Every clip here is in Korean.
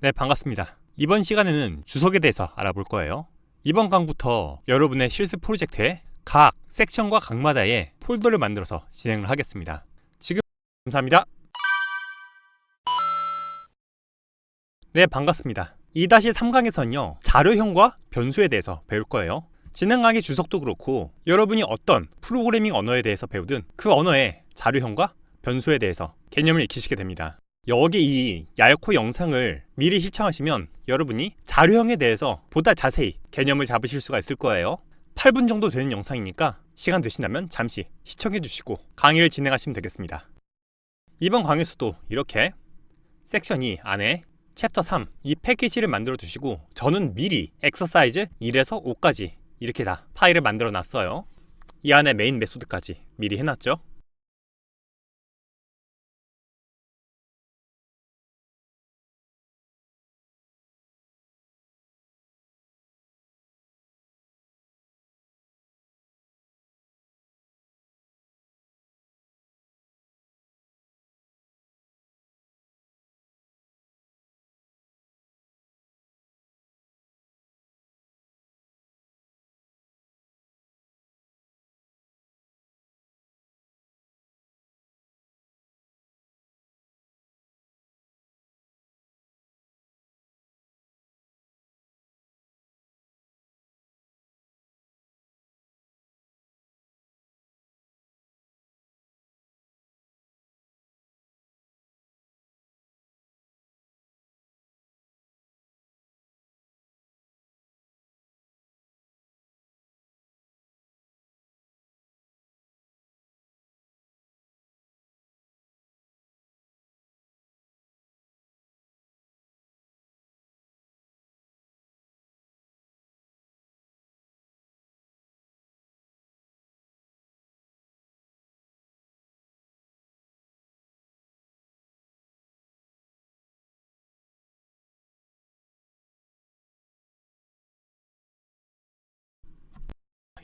네, 반갑습니다. 이번 시간에는 주석에 대해서 알아볼 거예요. 이번 강부터 여러분의 실습 프로젝트에 각 섹션과 각마다의 폴더를 만들어서 진행을 하겠습니다. 지금 감사합니다. 네, 반갑습니다. 2-3강에서는요, 자료형과 변수에 대해서 배울 거예요. 지난 강의 주석도 그렇고 여러분이 어떤 프로그래밍 언어에 대해서 배우든 그 언어의 자료형과 변수에 대해서 개념을 익히시게 됩니다. 여기 이 얇고 영상을 미리 시청하시면 여러분이 자료형에 대해서 보다 자세히 개념을 잡으실 수가 있을 거예요. 8분 정도 되는 영상이니까 시간 되신다면 잠시 시청해 주시고 강의를 진행하시면 되겠습니다. 이번 강의에서도 이렇게 섹션 2 안에 챕터 3 이 패키지를 만들어 두시고 저는 미리 엑서사이즈 1에서 5까지 이렇게 다 파일을 만들어 놨어요. 이 안에 메인 메소드까지 미리 해놨죠.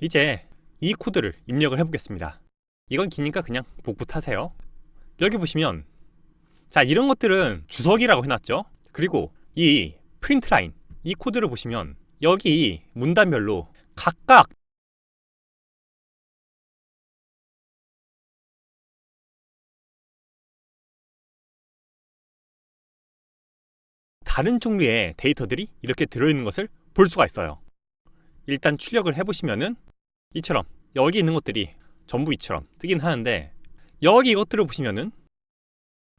이제 이 코드를 입력을 해보겠습니다. 이건 기니까 그냥 복붙 하세요. 여기 보시면 자, 이런 것들은 주석이라고 해놨죠. 그리고 이 프린트 라인 이 코드를 보시면 여기 문단별로 각각 다른 종류의 데이터들이 이렇게 들어있는 것을 볼 수가 있어요. 일단 출력을 해보시면은 이처럼 여기 있는 것들이 전부 이처럼 뜨긴 하는데 여기 이것들을 보시면은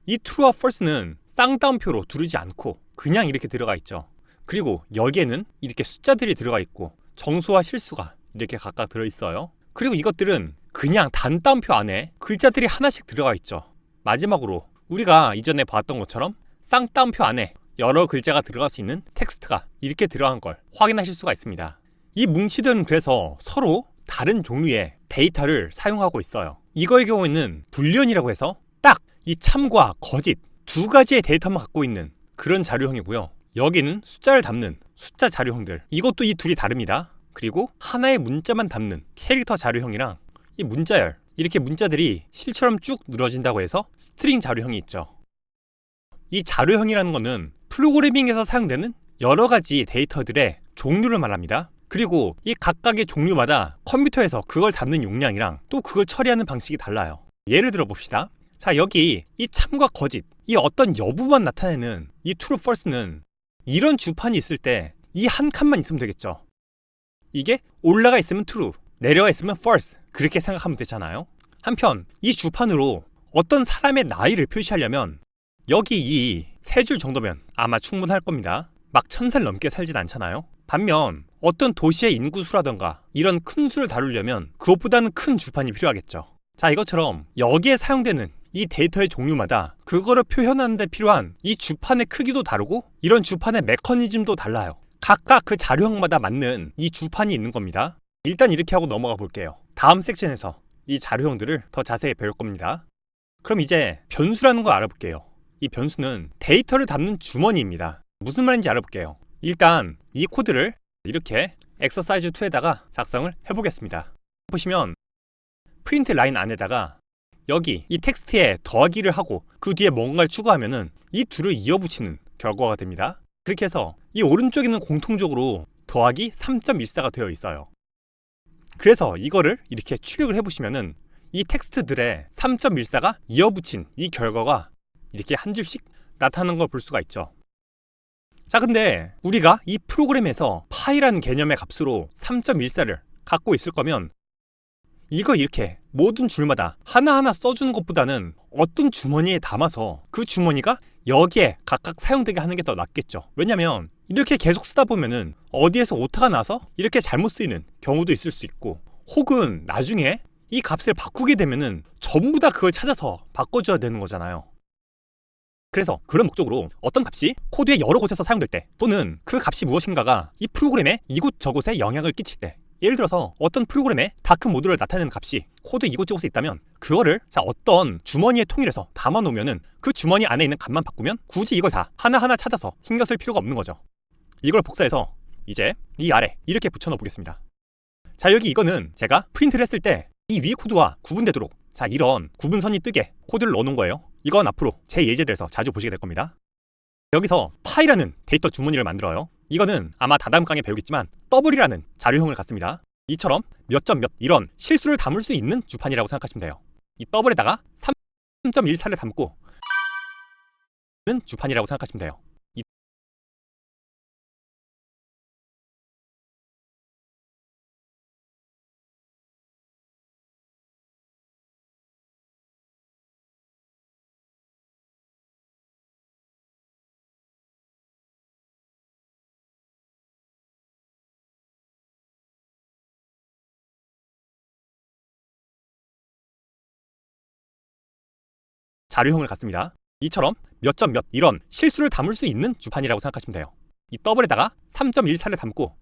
이 true와 false는 쌍따옴표로 두르지 않고 그냥 이렇게 들어가 있죠. 그리고 여기에는 이렇게 숫자들이 들어가 있고 정수와 실수가 이렇게 각각 들어있어요. 그리고 이것들은 그냥 단따옴표 안에 글자들이 하나씩 들어가 있죠. 마지막으로 우리가 이전에 봤던 것처럼 쌍따옴표 안에 여러 글자가 들어갈 수 있는 텍스트가 이렇게 들어간 걸 확인하실 수가 있습니다. 이 뭉치들은 그래서 서로 다른 종류의 데이터를 사용하고 있어요. 이거의 경우에는 불리언이라고 해서 딱 이 참과 거짓 두 가지의 데이터만 갖고 있는 그런 자료형이고요. 여기는 숫자를 담는 숫자 자료형들, 이것도 이 둘이 다릅니다. 그리고 하나의 문자만 담는 캐릭터 자료형이랑 이 문자열, 이렇게 문자들이 실처럼 쭉 늘어진다고 해서 스트링 자료형이 있죠. 이 자료형이라는 거는 프로그래밍에서 사용되는 여러 가지 데이터들의 종류를 말합니다. 그리고 이 각각의 종류마다 컴퓨터에서 그걸 담는 용량이랑 또 그걸 처리하는 방식이 달라요. 예를 들어 봅시다. 자, 여기 이 참과 거짓, 이 어떤 여부만 나타내는 이 true, false는 이런 주판이 있을 때 이 한 칸만 있으면 되겠죠. 이게 올라가 있으면 true, 내려가 있으면 false, 그렇게 생각하면 되잖아요. 한편 이 주판으로 어떤 사람의 나이를 표시하려면 여기 이 세 줄 정도면 아마 충분할 겁니다. 막 1000살 넘게 살진 않잖아요. 반면 어떤 도시의 인구수라던가 이런 큰 수를 다루려면 그것보다는 큰 주판이 필요하겠죠. 자, 이것처럼 여기에 사용되는 이 데이터의 종류마다 그거를 표현하는 데 필요한 이 주판의 크기도 다르고 이런 주판의 메커니즘도 달라요. 각각 그 자료형마다 맞는 이 주판이 있는 겁니다. 일단 이렇게 하고 넘어가 볼게요. 다음 섹션에서 이 자료형들을 더 자세히 배울 겁니다. 그럼 이제 변수라는 걸 알아볼게요. 이 변수는 데이터를 담는 주머니입니다. 무슨 말인지 알아볼게요. 일단 이 코드를 이렇게 엑서사이즈 2에다가 작성을 해보겠습니다. 보시면 프린트 라인 안에다가 여기 이 텍스트에 더하기를 하고 그 뒤에 뭔가를 추가하면은 이 둘을 이어붙이는 결과가 됩니다. 그렇게 해서 이 오른쪽에는 공통적으로 더하기 3.14가 되어 있어요. 그래서 이거를 이렇게 출력을 해보시면은 이 텍스트들의 3.14가 이어붙인 이 결과가 이렇게 한 줄씩 나타나는 걸 볼 수가 있죠. 자, 근데 우리가 이 프로그램에서 파이라는 개념의 값으로 3.14를 갖고 있을 거면 이거 이렇게 모든 줄마다 하나하나 써주는 것보다는 어떤 주머니에 담아서 그 주머니가 여기에 각각 사용되게 하는 게 더 낫겠죠. 왜냐면 이렇게 계속 쓰다 보면은 어디에서 오타가 나서 이렇게 잘못 쓰이는 경우도 있을 수 있고, 혹은 나중에 이 값을 바꾸게 되면은 전부 다 그걸 찾아서 바꿔줘야 되는 거잖아요. 그래서 그런 목적으로 어떤 값이 코드의 여러 곳에서 사용될 때, 또는 그 값이 무엇인가가 이 프로그램의 이곳저곳에 영향을 끼칠 때, 예를 들어서 어떤 프로그램에 다크 모드를 나타내는 값이 코드 이곳저곳에 있다면 그거를 어떤 주머니에 통일해서 담아놓으면은 그 주머니 안에 있는 값만 바꾸면 굳이 이걸 다 하나하나 찾아서 신경 쓸 필요가 없는 거죠. 이걸 복사해서 이제 이 아래 이렇게 붙여넣어 보겠습니다. 자, 여기 이거는 제가 프린트를 했을 때 이 위의 코드와 구분되도록 이런 구분선이 뜨게 코드를 넣어놓은 거예요. 이건 앞으로 제 예제들에서 자주 보시게 될 겁니다. 여기서 파이라는 데이터 주머니를 만들어요. 이거는 아마 다다음 강의에 배우겠지만 더블이라는 자료형을 갖습니다. 이처럼 몇 점 몇 이런 실수를 담을 수 있는 주판이라고 생각하시면 돼요. 이 더블에다가 3.14를 담고 는 주판이라고 생각하시면 돼요. 자료형을 갖습니다. 이처럼 몇 점 몇 이런 실수를 담을 수 있는 주판이라고 생각하시면 돼요. 이 더블에다가 3.14를 담고,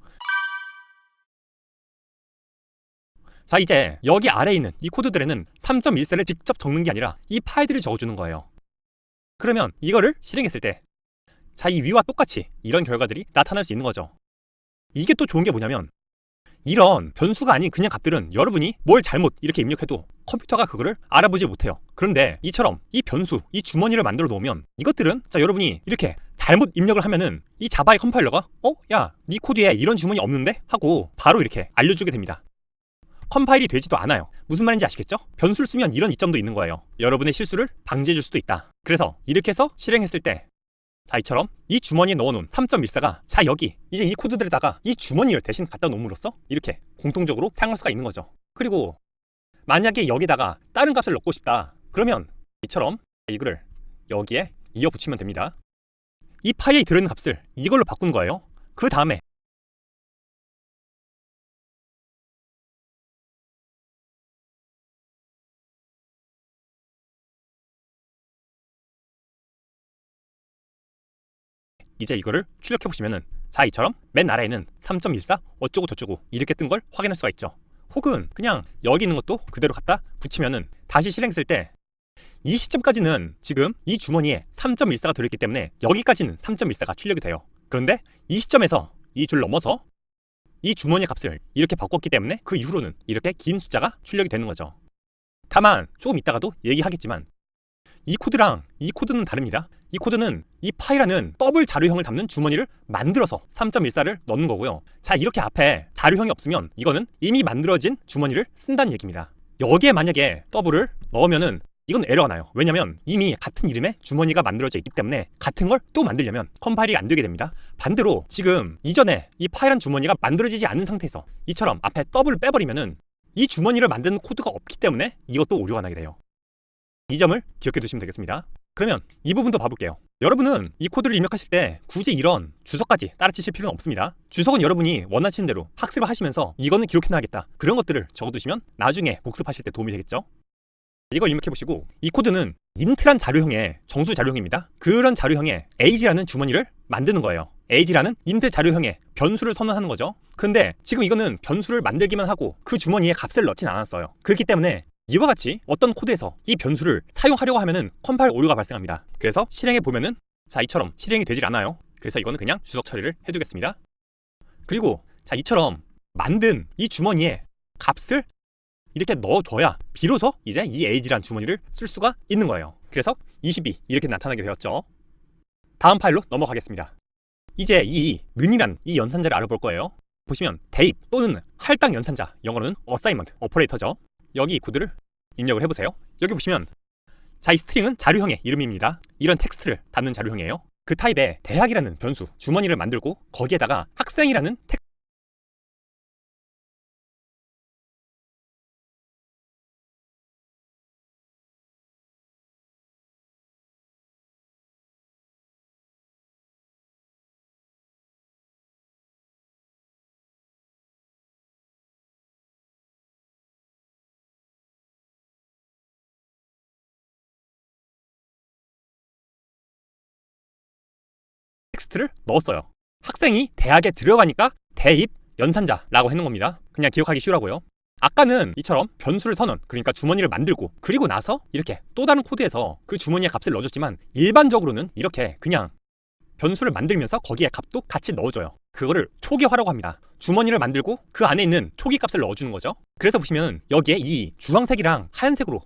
자, 이제 여기 아래에 있는 이 코드들에는 3.14를 직접 적는 게 아니라 이 파일들을 적어주는 거예요. 그러면 이거를 실행했을 때 이 위와 똑같이 이런 결과들이 나타날 수 있는 거죠. 이게 또 좋은 게 뭐냐면 이런 변수가 아닌 그냥 값들은 여러분이 뭘 잘못 이렇게 입력해도 컴퓨터가 그거를 알아보지 못해요. 그런데 이처럼 이 변수, 이 주머니를 만들어 놓으면 이것들은 여러분이 이렇게 잘못 입력을 하면은 이 자바의 컴파일러가 야, 네 코드에 이런 주머니 없는데? 하고 바로 이렇게 알려주게 됩니다. 컴파일이 되지도 않아요. 무슨 말인지 아시겠죠? 변수를 쓰면 이런 이점도 있는 거예요. 여러분의 실수를 방지해 줄 수도 있다. 그래서 이렇게 해서 실행했을 때 이처럼 이 주머니에 넣어놓은 3.14가 여기 이제 이 코드들에다가 이 주머니를 대신 갖다 놓음으로써 이렇게 공통적으로 사용할 수가 있는 거죠. 그리고 만약에 여기다가 다른 값을 넣고 싶다 그러면 이처럼 이거를 여기에 이어 붙이면 됩니다. 이 파일에 들어있는 값을 이걸로 바꾼 거예요. 그 다음에 이제 이거를 출력해 보시면은 이처럼 맨 아래에는 3.14 어쩌고 저쩌고 이렇게 뜬 걸 확인할 수가 있죠. 혹은 그냥 여기 있는 것도 그대로 갖다 붙이면은 다시 실행했을 때 이 시점까지는 지금 이 주머니에 3.14가 들어있기 때문에 여기까지는 3.14가 출력이 돼요. 그런데 이 시점에서 이 줄 넘어서 이 주머니 값을 이렇게 바꿨기 때문에 그 이후로는 이렇게 긴 숫자가 출력이 되는 거죠. 다만 조금 이따가도 얘기하겠지만 이 코드랑 이 코드는 다릅니다. 이 코드는 이 파이라는 더블 자료형을 담는 주머니를 만들어서 3.14를 넣는 거고요. 이렇게 앞에 자료형이 없으면 이거는 이미 만들어진 주머니를 쓴다는 얘기입니다. 여기에 만약에 더블을 넣으면은 이건 에러가 나요. 왜냐면 이미 같은 이름의 주머니가 만들어져 있기 때문에 같은 걸 또 만들려면 컴파일이 안 되게 됩니다. 반대로 지금 이전에 이 파일한 주머니가 만들어지지 않은 상태에서 이처럼 앞에 더블을 빼버리면은 이 주머니를 만드는 코드가 없기 때문에 이것도 오류가 나게 돼요. 이 점을 기억해 두시면 되겠습니다. 그러면 이 부분도 봐볼게요. 여러분은 이 코드를 입력하실 때 굳이 이런 주석까지 따라치실 필요는 없습니다. 주석은 여러분이 원하시는 대로 학습을 하시면서 이거는 기록해놔야겠다 그런 것들을 적어두시면 나중에 복습하실 때 도움이 되겠죠. 이걸 입력해보시고 이 코드는 인트란 자료형의 정수 자료형입니다. 그런 자료형에 age라는 주머니를 만드는 거예요. age라는 인트 자료형의 변수를 선언하는 거죠. 근데 지금 이거는 변수를 만들기만 하고 그 주머니에 값을 넣진 않았어요. 그렇기 때문에 이와 같이 어떤 코드에서 이 변수를 사용하려고 하면은 컴파일 오류가 발생합니다. 그래서 실행해 보면은 이처럼 실행이 되질 않아요. 그래서 이거는 그냥 주석 처리를 해두겠습니다. 그리고 이처럼 만든 이 주머니에 값을 이렇게 넣어줘야 비로소 이제 이 age란 주머니를 쓸 수가 있는 거예요. 그래서 22 이렇게 나타나게 되었죠. 다음 파일로 넘어가겠습니다. 이제 이 는이란 이 연산자를 알아볼 거예요. 보시면 대입 또는 할당 연산자, 영어로는 어사인먼트 오퍼레이터죠. 여기 이 코드를 입력을 해보세요. 여기 보시면 자, 이 스트링은 자료형의 이름입니다. 이런 텍스트를 담는 자료형이에요. 그 타입의 대학이라는 변수 주머니를 만들고 거기에다가 학생이라는 텍스트를 넣었어요. 학생이 대학에 들어가니까 대입 연산자라고 해놓은 겁니다. 그냥 기억하기 쉬우라고요. 아까는 이처럼 변수를 선언, 그러니까 주머니를 만들고 그리고 나서 이렇게 또 다른 코드에서 그 주머니에 값을 넣어줬지만 일반적으로는 이렇게 그냥 변수를 만들면서 거기에 값도 같이 넣어줘요. 그거를 초기화라고 합니다. 주머니를 만들고 그 안에 있는 초기 값을 넣어주는 거죠. 그래서 보시면 여기에 이 주황색이랑 하얀색으로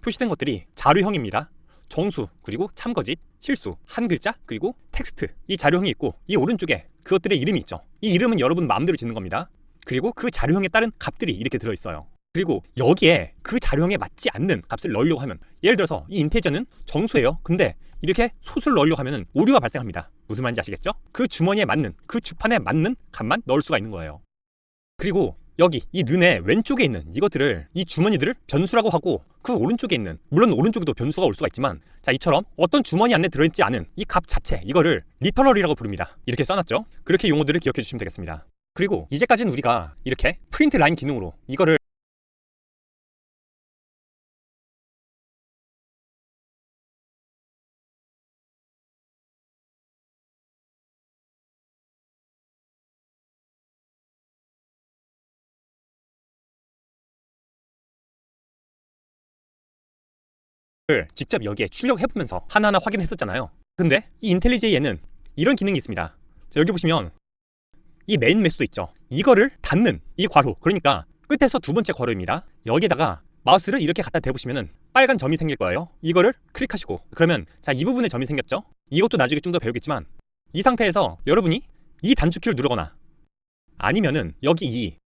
표시된 것들이 자료형입니다. 정수, 그리고 참거짓, 실수, 한 글자, 그리고 텍스트. 이 자료형이 있고 이 오른쪽에 그것들의 이름이 있죠. 이 이름은 여러분 마음대로 짓는 겁니다. 그리고 그 자료형에 따른 값들이 이렇게 들어있어요. 그리고 여기에 그 자료형에 맞지 않는 값을 넣으려고 하면, 예를 들어서 이 인테저는 정수예요. 근데 이렇게 소수를 넣으려고 하면 오류가 발생합니다. 무슨 말인지 아시겠죠? 그 주머니에 맞는, 그 주판에 맞는 값만 넣을 수가 있는 거예요. 그리고 여기 이 는의 왼쪽에 있는 이것들을, 이 주머니들을 변수라고 하고, 그 오른쪽에 있는, 물론 오른쪽에도 변수가 올 수가 있지만, 자, 이처럼 어떤 주머니 안에 들어있지 않은 이 값 자체, 이거를 리터럴이라고 부릅니다. 이렇게 써놨죠? 그렇게 용어들을 기억해 주시면 되겠습니다. 그리고 이제까지는 우리가 이렇게 프린트 라인 기능으로 이거를 직접 여기에 출력해보면서 하나하나 확인했었잖아요. 근데 이 인텔리제이에는 이런 기능이 있습니다. 자, 여기 보시면 이 메인 매수도 있죠. 이거를 닫는 이 괄호, 그러니까 끝에서 두 번째 괄호입니다. 여기에다가 마우스를 이렇게 갖다 대보시면은 빨간 점이 생길 거예요. 이거를 클릭하시고, 그러면 자, 이 부분에 점이 생겼죠. 이것도 나중에 좀 더 배우겠지만, 이 상태에서 여러분이 이 단축키를 누르거나 아니면은 여기 이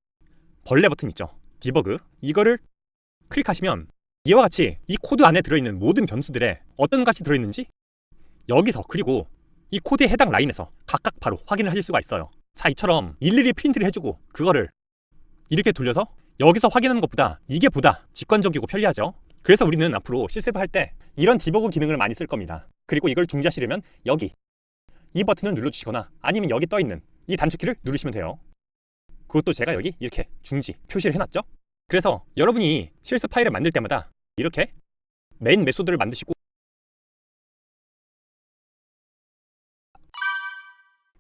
벌레 버튼 있죠, 디버그, 이거를 클릭하시면 이와 같이 이 코드 안에 들어있는 모든 변수들에 어떤 값이 들어있는지 여기서, 그리고 이 코드에 해당 라인에서 각각 바로 확인을 하실 수가 있어요. 자, 이처럼 일일이 프린트를 해주고 그거를 이렇게 돌려서 여기서 확인하는 것보다 이게 보다 직관적이고 편리하죠. 그래서 우리는 앞으로 실습을 할 때 이런 디버그 기능을 많이 쓸 겁니다. 그리고 이걸 중지하시려면 여기 이 버튼을 눌러주시거나 아니면 여기 떠있는 이 단축키를 누르시면 돼요. 그것도 제가 여기 이렇게 중지 표시를 해놨죠. 그래서 여러분이 실습 파일을 만들 때마다 이렇게 메인 메소드를 만드시고,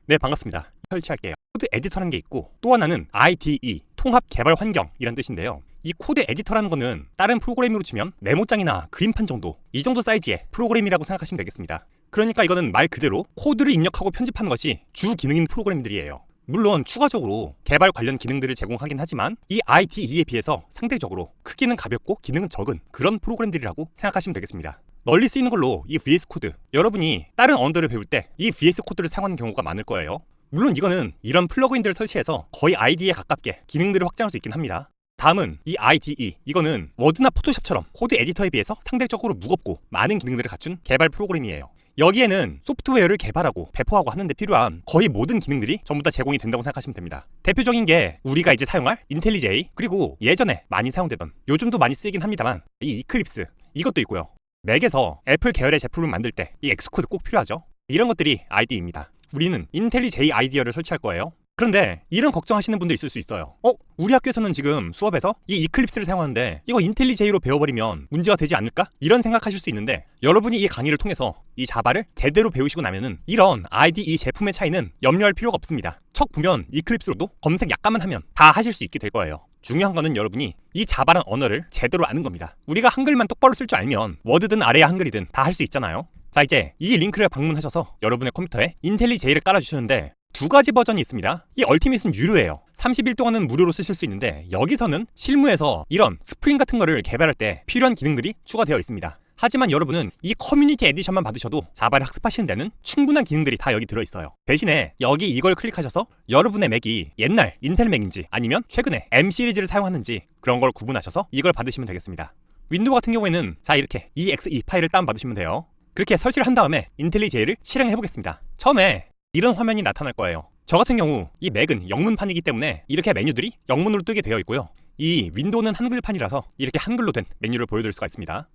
네, 반갑습니다. 설치할게요. 코드 에디터라는 게 있고, 또 하나는 IDE, 통합 개발 환경이란 뜻인데요. 이 코드 에디터라는 거는 다른 프로그램으로 치면 메모장이나 그림판 정도, 이 정도 사이즈의 프로그램이라고 생각하시면 되겠습니다. 그러니까 이거는 말 그대로 코드를 입력하고 편집하는 것이 주 기능인 프로그램들이에요. 물론 추가적으로 개발 관련 기능들을 제공하긴 하지만 이 IDE에 비해서 상대적으로 크기는 가볍고 기능은 적은 그런 프로그램들이라고 생각하시면 되겠습니다. 널리 쓰이는 걸로 이 VS 코드, 여러분이 다른 언어를 배울 때 이 VS 코드를 사용하는 경우가 많을 거예요. 물론 이거는 이런 플러그인들을 설치해서 거의 IDE에 가깝게 기능들을 확장할 수 있긴 합니다. 다음은 이 IDE, 이거는 워드나 포토샵처럼 코드 에디터에 비해서 상대적으로 무겁고 많은 기능들을 갖춘 개발 프로그램이에요. 여기에는 소프트웨어를 개발하고 배포하고 하는 데 필요한 거의 모든 기능들이 전부 다 제공이 된다고 생각하시면 됩니다. 대표적인 게 우리가 이제 사용할 인텔리제이, 그리고 예전에 많이 사용되던, 요즘도 많이 쓰이긴 합니다만 이 이클립스, 이것도 있고요. 맥에서 애플 계열의 제품을 만들 때 이 엑스코드 꼭 필요하죠. 이런 것들이 IDE입니다. 우리는 인텔리제이 아이디어를 설치할 거예요. 그런데 이런 걱정하시는 분도 있을 수 있어요. 우리 학교에서는 지금 수업에서 이 이클립스를 사용하는데 이거 인텔리제이로 배워버리면 문제가 되지 않을까? 이런 생각하실 수 있는데, 여러분이 이 강의를 통해서 이 자바를 제대로 배우시고 나면은 이런 IDE 제품의 차이는 염려할 필요가 없습니다. 척 보면 이클립스로도 검색 약간만 하면 다 하실 수 있게 될 거예요. 중요한 거는 여러분이 이 자바란 언어를 제대로 아는 겁니다. 우리가 한글만 똑바로 쓸 줄 알면 워드든 아래야 한글이든 다 할 수 있잖아요. 자, 이제 이 링크를 방문하셔서 여러분의 컴퓨터에 인텔리제이를 깔아주시는데, 두 가지 버전이 있습니다. 이 얼티밋은 유료예요. 30일 동안은 무료로 쓰실 수 있는데 여기서는 실무에서 이런 스프링 같은 거를 개발할 때 필요한 기능들이 추가되어 있습니다. 하지만 여러분은 이 커뮤니티 에디션만 받으셔도 자바를 학습하시는 데는 충분한 기능들이 다 여기 들어있어요. 대신에 여기 이걸 클릭하셔서 여러분의 맥이 옛날 인텔 맥인지 아니면 최근에 M 시리즈를 사용하는지 그런 걸 구분하셔서 이걸 받으시면 되겠습니다. 윈도우 같은 경우에는 자 이렇게 exe 파일을 다운받으시면 돼요. 그렇게 설치를 한 다음에 인텔리제이를 실행해 보겠습니다. 처음에 이런 화면이 나타날 거예요. 저 같은 경우 이 맥은 영문판이기 때문에 이렇게 메뉴들이 영문으로 뜨게 되어 있고요. 이 윈도우는 한글판이라서 이렇게 한글로 된 메뉴를 보여드릴 수가 있습니다.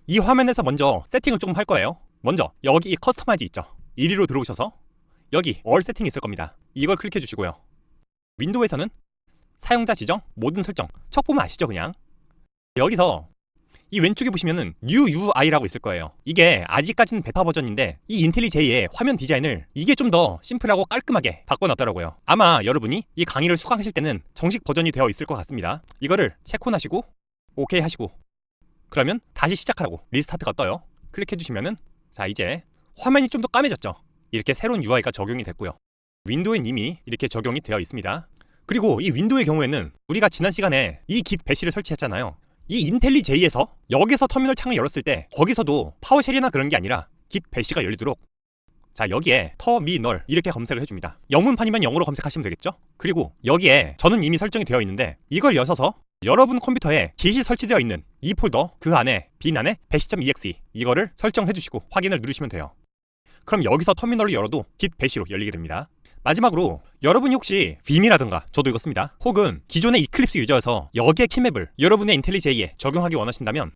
이 화면에서 먼저 세팅을 조금 할 거예요. 먼저 여기 이 커스터마이즈 있죠. 1위로 들어오셔서 여기 얼 세팅이 있을 겁니다. 이걸 클릭해 주시고요. 윈도우에서는 사용자 지정, 모든 설정 첫 보면 아시죠 그냥. 여기서 이 왼쪽에 보시면은 New UI라고 있을 거예요. 이게 아직까지는 베타 버전인데 이 인텔리제이의 화면 디자인을 이게 좀 더 심플하고 깔끔하게 바꿔놨더라고요. 아마 여러분이 이 강의를 수강하실 때는 정식 버전이 되어 있을 것 같습니다. 이거를 체크온하시고 OK 하시고 그러면 다시 시작하라고 리스타트가 떠요. 클릭해 주시면은 자 이제 화면이 좀 더 까매졌죠. 이렇게 새로운 UI가 적용이 됐고요. 윈도우엔 이미 이렇게 적용이 되어 있습니다. 그리고 이 윈도우의 경우에는 우리가 지난 시간에 이 git 배시를 설치했잖아요. 이 인텔리제이에서 여기서 터미널 창을 열었을 때 거기서도 파워쉘이나 그런 게 아니라 git 배시가 열리도록 자 여기에 터미널 이렇게 검색을 해줍니다. 영문판이면 영어로 검색하시면 되겠죠. 그리고 여기에 저는 이미 설정이 되어 있는데 이걸 여셔서 여러분 컴퓨터에 git이 설치되어 있는 이 폴더 그 안에 bin 안에 bash.exe 이거를 설정해 주시고 확인을 누르시면 돼요. 그럼 여기서 터미널을 열어도 git 배시로 열리게 됩니다. 마지막으로 여러분이 혹시 빔이라든가 저도 이거 씁니다. 혹은 기존의 이클립스 유저여서 여기에 키맵을 여러분의 인텔리제이에 적용하기 원하신다면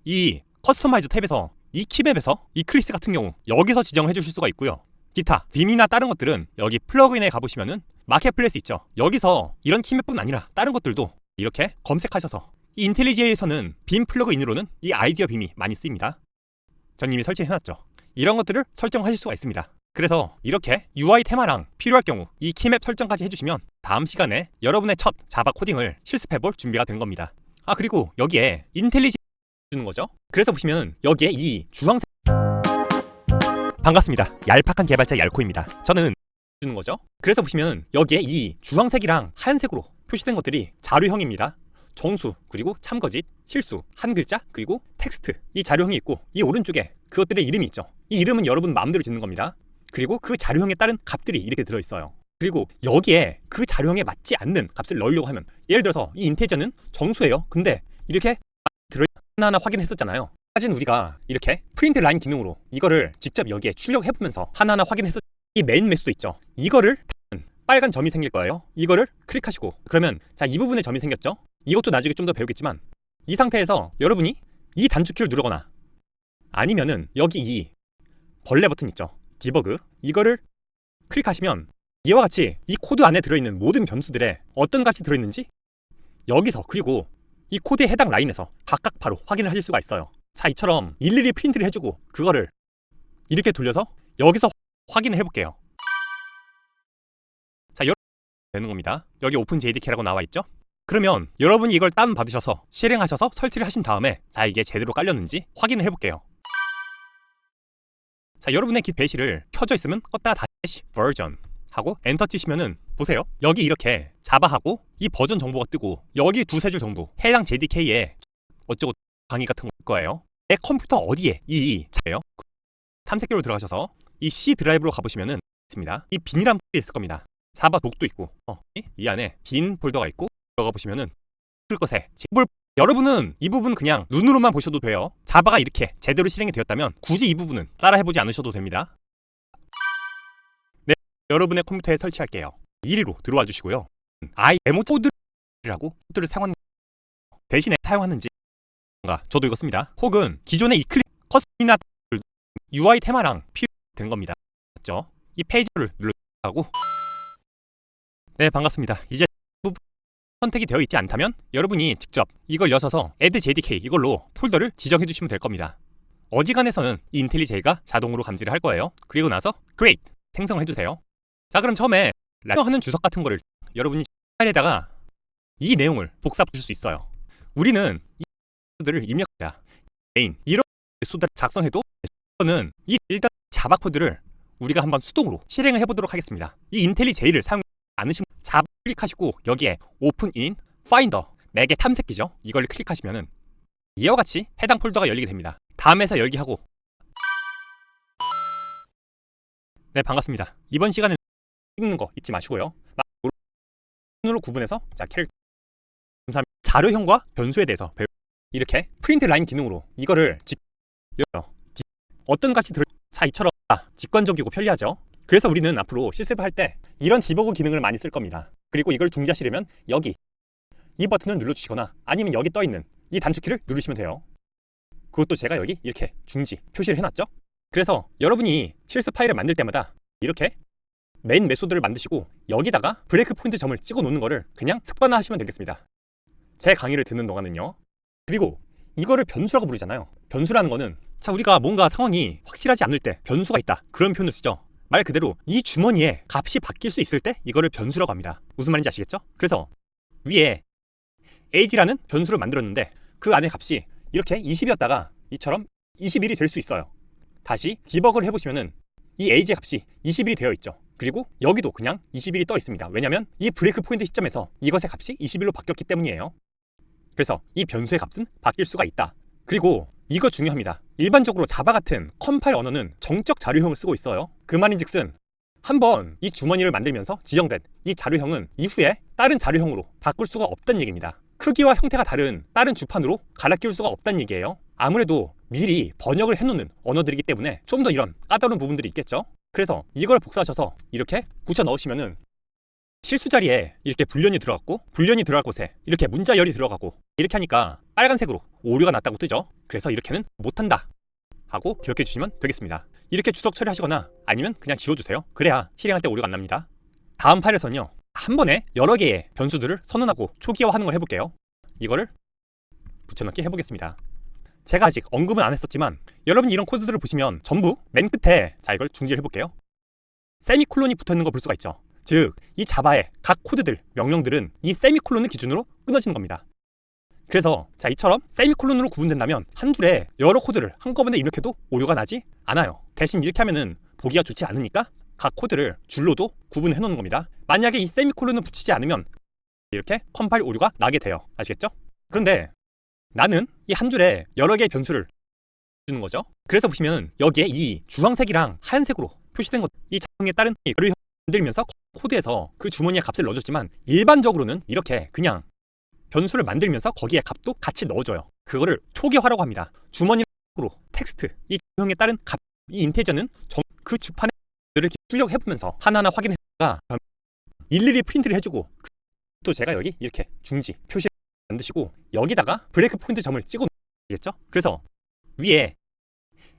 이 커스터마이즈 탭에서 이 키맵에서 이클립스 같은 경우 여기서 지정해 주실 수가 있고요. 기타 빔이나 다른 것들은 여기 플러그인에 가보시면은 마켓플레이스 있죠. 여기서 이런 키맵뿐 아니라 다른 것들도 이렇게 검색하셔서 이 인텔리제이에서는 빔 플러그인으로는 이 아이디어 빔이 많이 쓰입니다. 전 이미 설치해놨죠. 이런 것들을 설정하실 수가 있습니다. 그래서 이렇게 UI 테마랑 필요할 경우 이 키맵 설정까지 해주시면 다음 시간에 여러분의 첫 자바 코딩을 실습해볼 준비가 된 겁니다. 아 그리고 여기에 인텔리제이 주는 거죠. 그래서 보시면 여기에 이 주황색 반갑습니다. 얄팍한 개발자 얄코입니다. 저는 주는 거죠. 그래서 보시면 여기에 이 주황색이랑 하얀색으로 표시된 것들이 자료형입니다. 정수, 그리고 참거짓, 실수, 한 글자, 그리고 텍스트 이 자료형이 있고 이 오른쪽에 그것들의 이름이 있죠. 이 이름은 여러분 마음대로 짓는 겁니다. 그리고 그 자료형에 따른 값들이 이렇게 들어있어요. 그리고 여기에 그 자료형에 맞지 않는 값을 넣으려고 하면 예를 들어서 이 인테저는 정수예요. 근데 이렇게 하나하나 확인했었잖아요. 사진 우리가 이렇게 프린트 라인 기능으로 이거를 직접 여기에 출력해보면서 하나하나 확인했었 이 메인 매수도 있죠. 이거를 빨간 점이 생길 거예요. 이거를 클릭하시고 그러면 자 이 부분에 점이 생겼죠. 이것도 나중에 좀 더 배우겠지만 이 상태에서 여러분이 이 단축키를 누르거나 아니면은 여기 이 벌레 버튼 있죠. 디버그 이거를 클릭하시면 이와 같이 이 코드 안에 들어있는 모든 변수들에 어떤 값이 들어있는지 여기서 그리고 이 코드에 해당 라인에서 각각 바로 확인을 하실 수가 있어요. 자 이처럼 일일이 프린트를 해주고 그거를 이렇게 돌려서 여기서 확인을 해볼게요. 자 여러분 되는 겁니다. 여기 오픈 JDK라고 나와 있죠. 그러면 여러분이 이걸 다운받으셔서 실행하셔서 설치를 하신 다음에 자 이게 제대로 깔렸는지 확인을 해볼게요. 자 여러분의 git 배시를 켜져 있으면 껐다가 다시 버전 하고 엔터 치시면은 보세요. 여기 이렇게 자바하고 이 버전 정보가 뜨고 여기 두세 줄 정도 해당 JDK에 어쩌고 강의 같은 거 올 거예요. 내 컴퓨터 어디에 이 차예요. 탐색기로 들어가셔서 이 C 드라이브로 가보시면은 있습니다. 이 빈이란 폴더가 있을 겁니다. 자바 독도 있고 이 안에 빈 폴더가 있고 들어가 보시면은 쓸 것에 여러분은 이 부분 그냥 눈으로만 보셔도 돼요. 자바가 이렇게 제대로 실행이 되었다면 굳이 이 부분은 따라해보지 않으셔도 됩니다. 네, 여러분의 컴퓨터에 설치할게요. 1위로 들어와 주시고요. 데모 코드라고 코드를 사용하는 대신에 사용하는지 저도 이거 씁니다. 혹은 기존의 이클립 커스텀이나 UI 테마랑 필요된 겁니다. 맞죠? 이 페이지를 눌러하고 네 반갑습니다. 이제 선택이 되어 있지 않다면 여러분이 직접 이걸 여셔서 add jdk 이걸로 폴더를 지정해 주시면 될 겁니다. 어지간해서는 이 인텔리제이가 자동으로 감지를 할 거예요. 그리고 나서 create 생성을 해주세요. 자 그럼 처음에 하는 주석 같은 거를 여러분이 파일에다가 이 내용을 복사 보실 수 있어요. 우리는 이 코드를 입력해야 메인 이런 소드를 작성해도 저는 이 일단 자바 코드를 우리가 한번 수동으로 실행을 해보도록 하겠습니다. 이 인텔리제이를 사용 않으신 자바 클릭하시고 여기에 오픈 인 파인더 맥의 탐색기죠. 이걸 클릭하시면은 이와 같이 해당 폴더가 열리게 됩니다. 다음에서 열기하고 네 반갑습니다. 이번 시간은 찍는 거 잊지 마시고요. 으로 구분해서 자 캐릭터 감사합니다. 자료형과 변수에 대해서 이렇게 프린트 라인 기능으로 이거를 어떤 값이 자 이처럼 직관적이고 편리하죠. 그래서 우리는 앞으로 실습을 할 때 이런 디버그 기능을 많이 쓸 겁니다. 그리고 이걸 중지하시려면 여기 이 버튼을 눌러주시거나 아니면 여기 떠있는 이 단축키를 누르시면 돼요. 그것도 제가 여기 이렇게 중지 표시를 해놨죠. 그래서 여러분이 실습 파일을 만들 때마다 이렇게 메인 메소드를 만드시고 여기다가 브레이크 포인트 점을 찍어 놓는 거를 그냥 습관화하시면 되겠습니다. 제 강의를 듣는 동안은요. 그리고 이거를 변수라고 부르잖아요. 변수라는 거는 자 우리가 뭔가 상황이 확실하지 않을 때 변수가 있다 그런 표현을 쓰죠. 말 그대로 이 주머니에 값이 바뀔 수 있을 때 이거를 변수라고 합니다. 무슨 말인지 아시겠죠? 그래서 위에 age라는 변수를 만들었는데 그 안에 값이 이렇게 20이었다가 이처럼 21이 될 수 있어요. 다시 디버그를 해보시면은 이 age 값이 21이 되어 있죠. 그리고 여기도 그냥 21이 떠 있습니다. 왜냐면 이 브레이크 포인트 시점에서 이것의 값이 21로 바뀌었기 때문이에요. 그래서 이 변수의 값은 바뀔 수가 있다. 그리고 이거 중요합니다. 일반적으로 자바 같은 컴파일 언어는 정적 자료형을 쓰고 있어요. 그 말인즉슨 한번 이 주머니를 만들면서 지정된 이 자료형은 이후에 다른 자료형으로 바꿀 수가 없다는 얘기입니다. 크기와 형태가 다른 다른 주판으로 갈아 끼울 수가 없다는 얘기예요. 아무래도 미리 번역을 해놓는 언어들이기 때문에 좀 더 이런 까다로운 부분들이 있겠죠. 그래서 이걸 복사하셔서 이렇게 붙여 넣으시면은 실수 자리에 이렇게 불련이 들어갔고 불련이 들어갈 곳에 이렇게 문자열이 들어가고 이렇게 하니까 빨간색으로 오류가 났다고 뜨죠. 그래서 이렇게는 못한다 하고 기억해 주시면 되겠습니다. 이렇게 주석 처리하시거나 아니면 그냥 지워주세요. 그래야 실행할 때 오류가 안 납니다. 다음 파일에서는요 한 번에 여러 개의 변수들을 선언하고 초기화하는 걸 해볼게요. 이거를 붙여넣기 해보겠습니다. 제가 아직 언급은 안 했었지만 여러분이 이런 코드들을 보시면 전부 맨 끝에 자 이걸 중지를 해볼게요. 세미콜론이 붙어있는 거 볼 수가 있죠. 즉 이 자바의 각 코드들 명령들은 이 세미콜론을 기준으로 끊어지는 겁니다. 그래서 자 이처럼 세미콜론으로 구분된다면 한 줄에 여러 코드를 한꺼번에 입력해도 오류가 나지 않아요. 대신 이렇게 하면은 보기가 좋지 않으니까 각 코드를 줄로도 구분해 놓는 겁니다. 만약에 이 세미콜론을 붙이지 않으면 이렇게 컴파일 오류가 나게 돼요. 아시겠죠? 그런데 나는 이 한 줄에 여러 개의 변수를 주는 거죠. 그래서 보시면 여기에 이 주황색이랑 하얀색으로 표시된 것, 이 작성에 따른 를 만들면서 코드에서 그 주머니에 값을 넣어줬지만 일반적으로는 이렇게 그냥 변수를 만들면서 거기에 값도 같이 넣어줘요. 그거를 초기화라고 합니다. 주머니로 텍스트, 이 지형에 따른 값, 이 인테저는 그 주판에 이렇게 출력해보면서 하나하나 확인해가 일일이 프린트를 해주고 또 제가 여기 이렇게 중지 표시 만드시고 여기다가 브레이크 포인트 점을 찍어 놓겠죠. 그래서 위에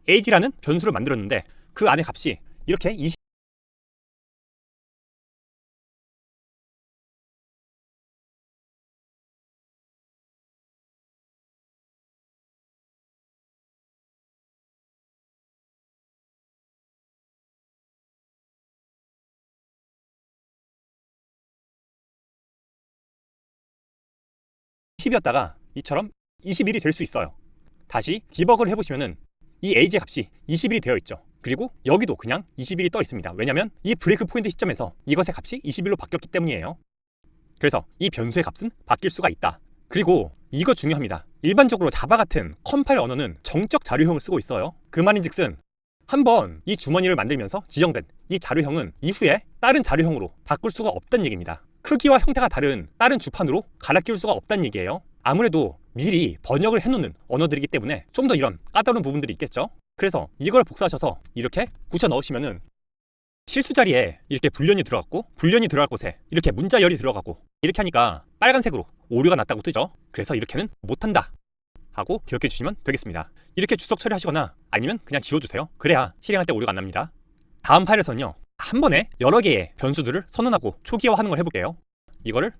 age라는 변수를 만들었는데 그 안에 값이 이렇게 20 10이었다가 이처럼 21이 될 수 있어요. 다시 디버그를 해보시면은 이 age 값이 21이 되어 있죠. 그리고 여기도 그냥 21이 떠 있습니다. 왜냐면 이 브레이크 포인트 시점에서 이것의 값이 21로 바뀌었기 때문이에요. 그래서 이 변수의 값은 바뀔 수가 있다. 그리고 이거 중요합니다. 일반적으로 자바 같은 컴파일 언어는 정적 자료형을 쓰고 있어요. 그 말인즉슨 한번 이 주머니를 만들면서 지정된 이 자료형은 이후에 다른 자료형으로 바꿀 수가 없다는 얘기입니다. 크기와 형태가 다른 다른 주판으로 갈아 끼울 수가 없다는 얘기예요. 아무래도 미리 번역을 해놓는 언어들이기 때문에 좀 더 이런 까다로운 부분들이 있겠죠. 그래서 이걸 복사하셔서 이렇게 붙여 넣으시면은 실수 자리에 이렇게 불련이 들어갔고 불련이 들어갈 곳에 이렇게 문자열이 들어가고 이렇게 하니까 빨간색으로 오류가 났다고 뜨죠. 그래서 이렇게는 못한다 하고 기억해 주시면 되겠습니다. 이렇게 주석 처리하시거나 아니면 그냥 지워주세요. 그래야 실행할 때 오류가 안 납니다. 다음 파일에서는요 한 번에 여러 개의 변수들을 선언하고 초기화하는 걸 해볼게요. 이거를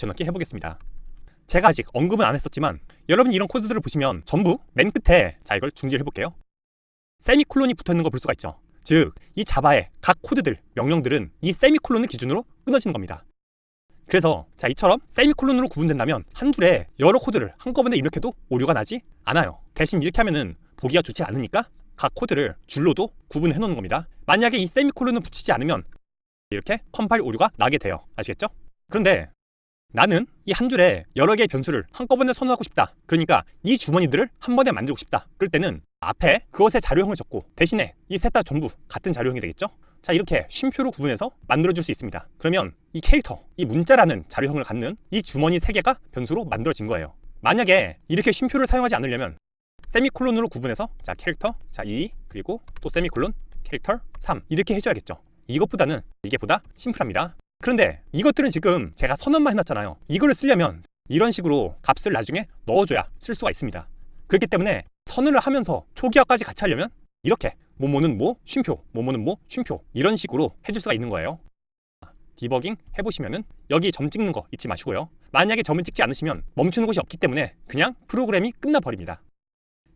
붙여넣기 해보겠습니다. 제가 아직 언급은 안 했었지만 여러분이 이런 코드들을 보시면 전부 맨 끝에 자 이걸 중지를 해볼게요. 세미콜론이 붙어있는 거 볼 수가 있죠. 즉, 이 자바의 각 코드들, 명령들은 이 세미콜론을 기준으로 끊어지는 겁니다. 그래서 자 이처럼 세미콜론으로 구분된다면 한둘에 여러 코드를 한꺼번에 입력해도 오류가 나지 않아요. 대신 이렇게 하면은 보기가 좋지 않으니까 각 코드를 줄로도 구분해 놓는 겁니다. 만약에 이 세미콜론을 붙이지 않으면 이렇게 컴파일 오류가 나게 돼요. 아시겠죠? 그런데 나는 이 한 줄에 여러 개의 변수를 한꺼번에 선언하고 싶다. 그러니까 이 주머니들을 한 번에 만들고 싶다. 그럴 때는 앞에 그것의 자료형을 적고 대신에 이 셋 다 전부 같은 자료형이 되겠죠? 자, 이렇게 쉼표로 구분해서 만들어줄 수 있습니다. 그러면 이 캐릭터, 이 문자라는 자료형을 갖는 이 주머니 3개가 변수로 만들어진 거예요. 만약에 이렇게 쉼표를 사용하지 않으려면 세미콜론으로 구분해서 자 캐릭터, 자 2, 그리고 또 세미콜론, 캐릭터 3 이렇게 해줘야겠죠. 이것보다는 이게 보다 심플합니다. 그런데 이것들은 지금 제가 선언만 해놨잖아요. 이거를 쓰려면 이런 식으로 값을 나중에 넣어줘야 쓸 수가 있습니다. 그렇기 때문에 선언을 하면서 초기화까지 같이 하려면 이렇게 뭐뭐는 뭐 쉼표, 뭐뭐는 뭐 쉼표 이런 식으로 해줄 수가 있는 거예요. 디버깅 해보시면은 여기 점 찍는 거 잊지 마시고요. 만약에 점을 찍지 않으시면 멈추는 곳이 없기 때문에 그냥 프로그램이 끝나버립니다.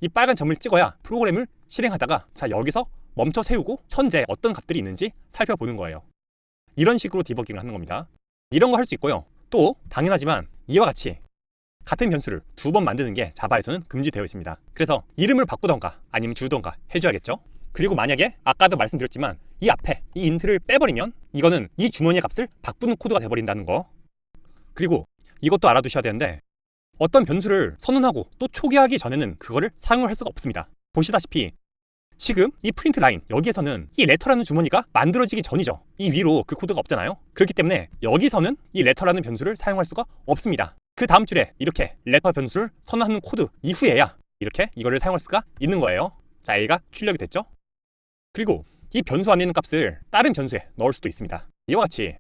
이 빨간 점을 찍어야 프로그램을 실행하다가 자 여기서 멈춰 세우고 현재 어떤 값들이 있는지 살펴보는 거예요. 이런 식으로 디버깅을 하는 겁니다. 이런 거 할 수 있고요. 또 당연하지만 이와 같이 같은 변수를 2번 만드는 게 자바에서는 금지되어 있습니다. 그래서 이름을 바꾸던가 아니면 주던가 해줘야겠죠. 그리고 만약에 아까도 말씀드렸지만 이 앞에 이 인트를 빼버리면 이거는 이 주머니의 값을 바꾸는 코드가 돼버린다는 거. 그리고 이것도 알아두셔야 되는데 어떤 변수를 선언하고 또 초기화하기 전에는 그거를 사용을 할 수가 없습니다. 보시다시피 지금 이 프린트 라인 여기에서는 이 레터라는 주머니가 만들어지기 전이죠. 이 위로 그 코드가 없잖아요. 그렇기 때문에 여기서는 이 레터라는 변수를 사용할 수가 없습니다. 그 다음 줄에 이렇게 레터 변수를 선언하는 코드 이후에야 이렇게 이거를 사용할 수가 있는 거예요. 자, A가 출력이 됐죠. 그리고 이 변수 안에 있는 값을 다른 변수에 넣을 수도 있습니다. 이와 같이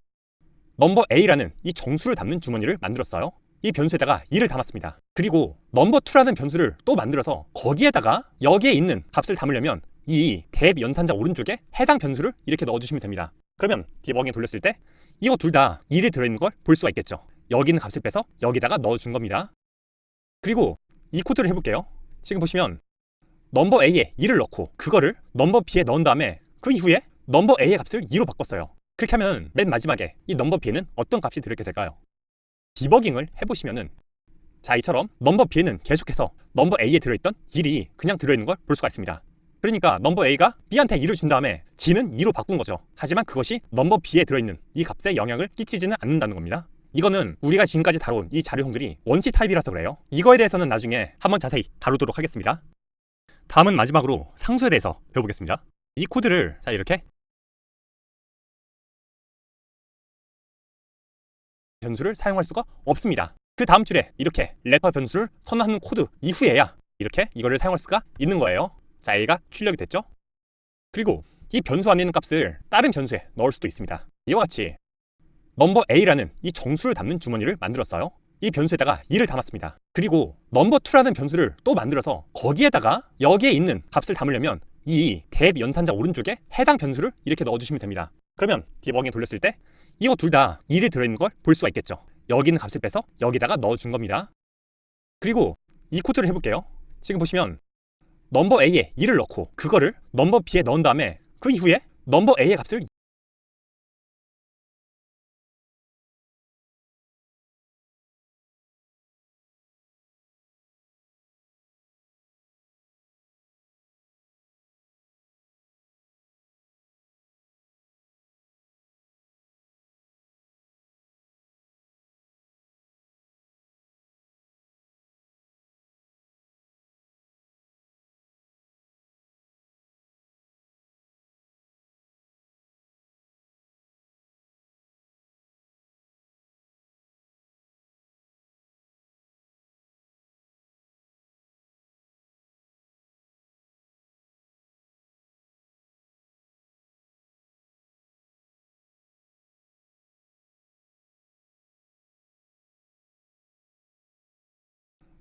넘버 A라는 이 정수를 담는 주머니를 만들었어요. 이 변수에다가 2를 담았습니다. 그리고 넘버2라는 변수를 또 만들어서 거기에다가 여기에 있는 값을 담으려면 이 대 연산자 오른쪽에 해당 변수를 이렇게 넣어주시면 됩니다. 그러면 디버깅 돌렸을 때 이거 둘 다 1이 들어있는 걸 볼 수가 있겠죠. 여기 있는 값을 빼서 여기다가 넣어준 겁니다. 그리고 이 코드를 해볼게요. 지금 보시면 넘버 A에 2를 넣고 그거를 넘버 B에 넣은 다음에 그 이후에 넘버 A의 값을 2로 바꿨어요. 그렇게 하면 맨 마지막에 이 넘버 B에는 어떤 값이 들어있게 될까요? 디버깅을 해보시면은 자 이처럼 넘버 B에는 계속해서 넘버 A에 들어있던 1이 그냥 들어있는 걸 볼 수가 있습니다. 그러니까 넘버 A가 B한테 2를 준 다음에 G는 2로 바꾼 거죠. 하지만 그것이 넘버 B에 들어있는 이 값에 영향을 끼치지는 않는다는 겁니다. 이거는 우리가 지금까지 다룬 이 자료형들이 원시 타입이라서 그래요. 이거에 대해서는 나중에 한번 자세히 다루도록 하겠습니다. 다음은 마지막으로 상수에 대해서 배워보겠습니다. 이 코드를 자 이렇게 변수를 사용할 수가 없습니다. 그 다음 줄에 이렇게 레터 변수를 선언하는 코드 이후에야 이렇게 이거를 사용할 수가 있는 거예요. 자, A가 출력이 됐죠? 그리고 이 변수 안에 있는 값을 다른 변수에 넣을 수도 있습니다. 이와 같이 넘버 A라는 이 정수를 담는 주머니를 만들었어요. 이 변수에다가 2를 담았습니다. 그리고 넘버2라는 변수를 또 만들어서 거기에다가 여기에 있는 값을 담으려면 이 대 연산자 오른쪽에 해당 변수를 이렇게 넣어주시면 됩니다. 그러면 디버깅 돌렸을 때 이거 둘 다 1이 들어있는 걸 볼 수가 있겠죠. 여기 있는 값을 빼서 여기다가 넣어준 겁니다. 그리고 이 코드를 해볼게요. 지금 보시면 넘버 A에 2를 넣고 그거를 넘버 B에 넣은 다음에 그 이후에 넘버 A의 값을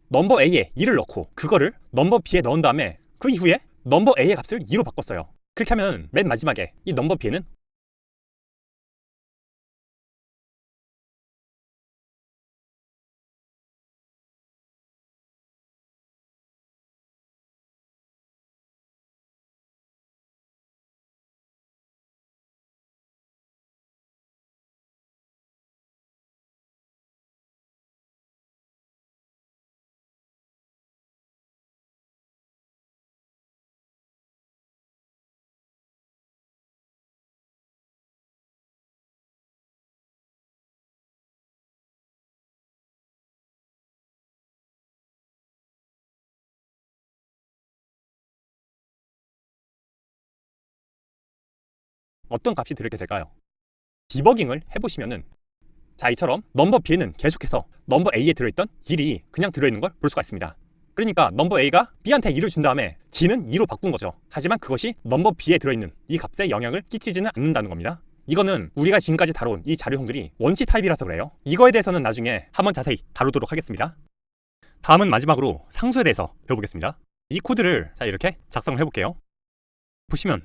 넘버 A에 2를 넣고 그거를 넘버 B에 넣은 다음에 그 이후에 넘버 A의 값을 2로 바꿨어요. 그렇게 하면 맨 마지막에 이 넘버 B에는 어떤 값이 들어있게 될까요? 디버깅을 해보시면은 자, 이처럼 넘버 B에는 계속해서 넘버 A에 들어있던 1이 그냥 들어있는 걸 볼 수가 있습니다. 그러니까 넘버 A가 B한테 2를 준 다음에 G는 2로 바꾼 거죠. 하지만 그것이 넘버 B에 들어있는 이 값에 영향을 끼치지는 않는다는 겁니다. 이거는 우리가 지금까지 다뤄온 이 자료형들이 원시 타입이라서 그래요. 이거에 대해서는 나중에 한번 자세히 다루도록 하겠습니다. 다음은 마지막으로 상수에 대해서 배워보겠습니다. 이 코드를 자 이렇게 작성을 해볼게요. 보시면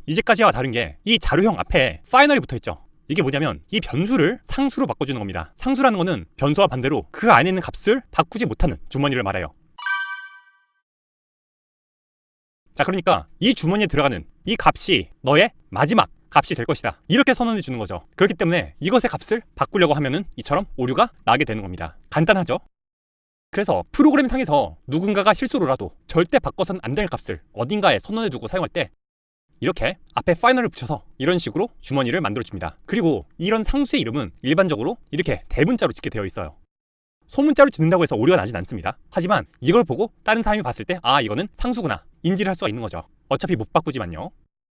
이제까지와 다른 게 이 자료형 앞에 파이널이 붙어있죠. 이게 뭐냐면 이 변수를 상수로 바꿔주는 겁니다. 상수라는 거는 변수와 반대로 그 안에 있는 값을 바꾸지 못하는 주머니를 말해요. 자, 그러니까 이 주머니에 들어가는 이 값이 너의 마지막 값이 될 것이다, 이렇게 선언해 주는 거죠. 그렇기 때문에 이것의 값을 바꾸려고 하면은 이처럼 오류가 나게 되는 겁니다. 간단하죠? 그래서 프로그램 상에서 누군가가 실수로라도 절대 바꿔선 안 될 값을 어딘가에 선언해 두고 사용할 때 이렇게 앞에 파이널을 붙여서 이런 식으로 주머니를 만들어줍니다. 그리고 이런 상수의 이름은 일반적으로 이렇게 대문자로 짓게 되어 있어요. 소문자로 짓는다고 해서 오류가 나진 않습니다. 하지만 이걸 보고 다른 사람이 봤을 때 아, 이거는 상수구나, 인지를 할 수가 있는 거죠. 어차피 못 바꾸지만요.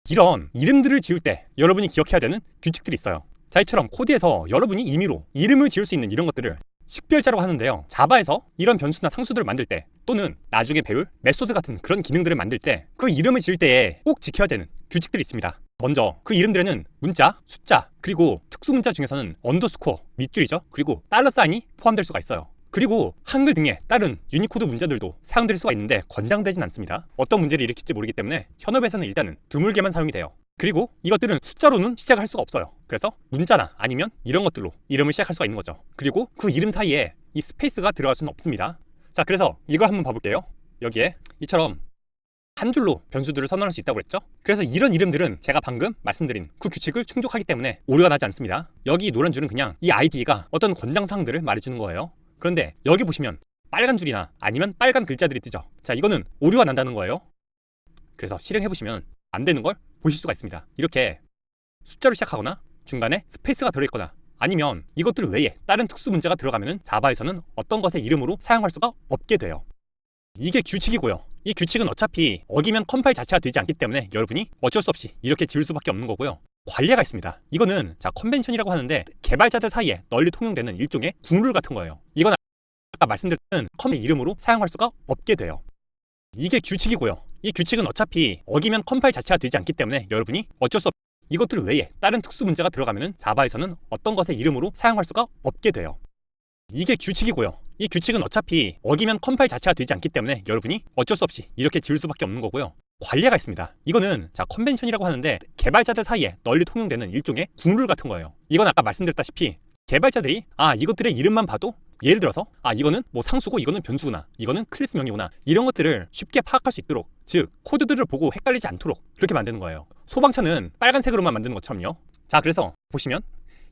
이런 이름들을 지을 때 여러분이 기억해야 되는 규칙들이 있어요. 자, 이처럼 코드에서 여러분이 임의로 이름을 지을 수 있는 이런 것들을 식별자라고 하는데요. 자바에서 이런 변수나 상수들을 만들 때 또는 나중에 배울 메소드 같은 그런 기능들을 만들 때 그 이름을 지을 때에 꼭 지켜야 되는 규칙들이 있습니다. 먼저 그 이름들에는 문자, 숫자, 그리고 특수문자 중에서는 언더스코어, 밑줄이죠. 그리고 달러 사인이 포함될 수가 있어요. 그리고 한글 등의 다른 유니코드 문자들도 사용될 수가 있는데 권장되진 않습니다. 어떤 문제를 일으킬지 모르기 때문에 현업에서는 일단은 드물게만 사용이 돼요. 그리고 이것들은 숫자로는 시작을 할 수가 없어요. 그래서 문자나 아니면 이런 것들로 이름을 시작할 수가 있는 거죠. 그리고 그 이름 사이에 이 스페이스가 들어갈 수는 없습니다. 자, 그래서 이걸 한번 봐볼게요. 여기에 이처럼 한 줄로 변수들을 선언할 수 있다고 그랬죠? 그래서 이런 이름들은 제가 방금 말씀드린 그 규칙을 충족하기 때문에 오류가 나지 않습니다. 여기 노란 줄은 그냥 이 아이디가 어떤 권장사항들을 말해주는 거예요. 그런데 여기 보시면 빨간 줄이나 아니면 빨간 글자들이 뜨죠. 자, 이거는 오류가 난다는 거예요. 그래서 실행해보시면 안 되는 걸 보실 수가 있습니다. 이렇게 숫자로 시작하거나 중간에 스페이스가 들어있거나 아니면 이것들 외에 다른 특수 문제가 들어가면 자바에서는 어떤 것의 이름으로 사용할 수가 없게 돼요. 이게 규칙이고요. 이 규칙은 어차피 어기면 컴파일 자체가 되지 않기 때문에 여러분이 어쩔 수 없이 이렇게 지을 수밖에 없는 거고요. 관례가 있습니다. 이거는 컨벤션이라고 하는데 개발자들 사이에 널리 통용되는 일종의 국룰 같은 거예요. 이건 아까 말씀드린 컴의 이름으로 사용할 수가 없게 돼요. 이게 규칙이고요. 이 규칙은 어차피 어기면 컴파일 자체가 되지 않기 때문에 여러분이 어쩔 수 없이 이것들 외에 다른 특수 문제가 들어가면 자바에서는 어떤 것의 이름으로 사용할 수가 없게 돼요. 이게 규칙이고요. 이 규칙은 어차피 어기면 컴파일 자체가 되지 않기 때문에 여러분이 어쩔 수 없이 이렇게 지을 수밖에 없는 거고요. 관례가 있습니다. 이거는 컨벤션이라고 하는데 개발자들 사이에 널리 통용되는 일종의 국룰 같은 거예요. 이건 아까 말씀드렸다시피 개발자들이 이것들의 이름만 봐도 예를 들어서 이거는 뭐 상수고 이거는 변수구나, 이거는 클래스명이구나, 이런 것들을 쉽게 파악할 수 있도록, 즉 코드들을 보고 헷갈리지 않도록 그렇게 만드는 거예요. 소방차는 빨간색으로만 만드는 것처럼요. 자, 그래서 보시면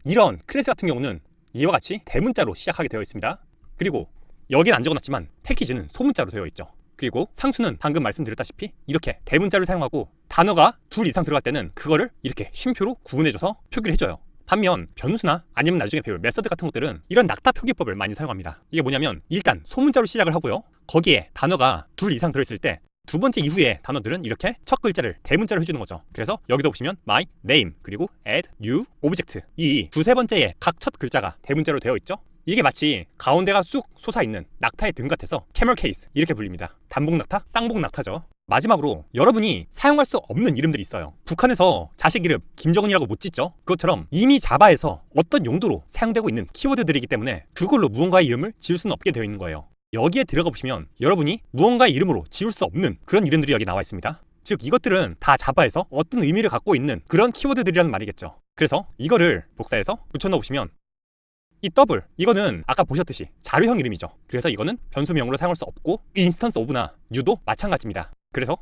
이런 클래스 같은 경우는 이와 같이 대문자로 시작하게 되어 있습니다. 그리고 여기는 안 적어놨지만 패키지는 소문자로 되어 있죠. 그리고 상수는 방금 말씀드렸다시피 이렇게 대문자를 사용하고 단어가 둘 이상 들어갈 때는 그거를 이렇게 쉼표로 구분해줘서 표기를 해줘요. 반면 변수나 아니면 나중에 배울 메서드 같은 것들은 이런 낙타 표기법을 많이 사용합니다. 이게 뭐냐면 일단 소문자로 시작을 하고요. 거기에 단어가 둘 이상 들어있을 때 두 번째 이후에 단어들은 이렇게 첫 글자를 대문자로 해주는 거죠. 그래서 여기도 보시면 my name 그리고 add new object, 이 두세 번째에 각 첫 글자가 대문자로 되어 있죠. 이게 마치 가운데가 쑥 솟아있는 낙타의 등 같아서 캐멀 케이스 이렇게 불립니다. 단복 낙타, 쌍복 낙타죠. 마지막으로 여러분이 사용할 수 없는 이름들이 있어요. 북한에서 자식 이름 김정은이라고 못 짓죠. 그것처럼 이미 자바에서 어떤 용도로 사용되고 있는 키워드들이기 때문에 그걸로 무언가의 이름을 지을 수는 없게 되어 있는 거예요. 여기에 들어가 보시면 여러분이 무언가의 이름으로 지을 수 없는 그런 이름들이 여기 나와 있습니다. 즉 이것들은 다 자바에서 어떤 의미를 갖고 있는 그런 키워드들이라는 말이겠죠. 그래서 이거를 복사해서 붙여넣어 보시면 이 더블, 이거는 아까 보셨듯이 자료형 이름이죠. 그래서 이거는 변수명으로 사용할 수 없고 인스턴스 오브나 뉴도 마찬가지입니다. 그래서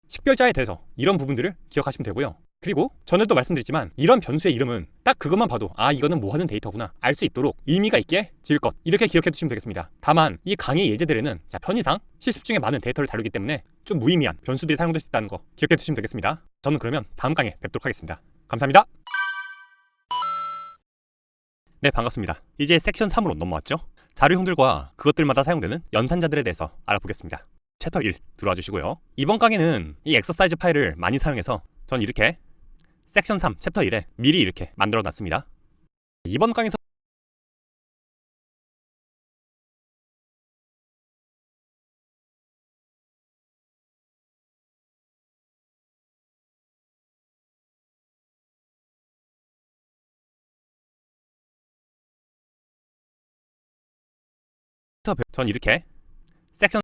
식별자에 대해서 이런 부분들을 기억하시면 되고요. 그리고 전에도 말씀드렸지만 이런 변수의 이름은 딱 그것만 봐도 아 이거는 뭐 하는 데이터구나 알 수 있도록 의미가 있게 지을 것, 이렇게 기억해 두시면 되겠습니다. 다만 이 강의 예제들에는 편의상 실습 중에 많은 데이터를 다루기 때문에 좀 무의미한 변수들이 사용될 수 있다는 거 기억해 두시면 되겠습니다. 저는 그러면 다음 강의에 뵙도록 하겠습니다. 감사합니다. 네, 반갑습니다. 이제 섹션 3으로 넘어왔죠. 자료형들과 그것들마다 사용되는 연산자들에 대해서 알아보겠습니다. 챕터 1 들어와 주시고요. 이번 강의는 이 엑서사이즈 파일을 많이 사용해서 전 이렇게 섹션 3 챕터 1에 미리 이렇게 만들어 놨습니다. 이번 강의에서 전 이렇게 섹션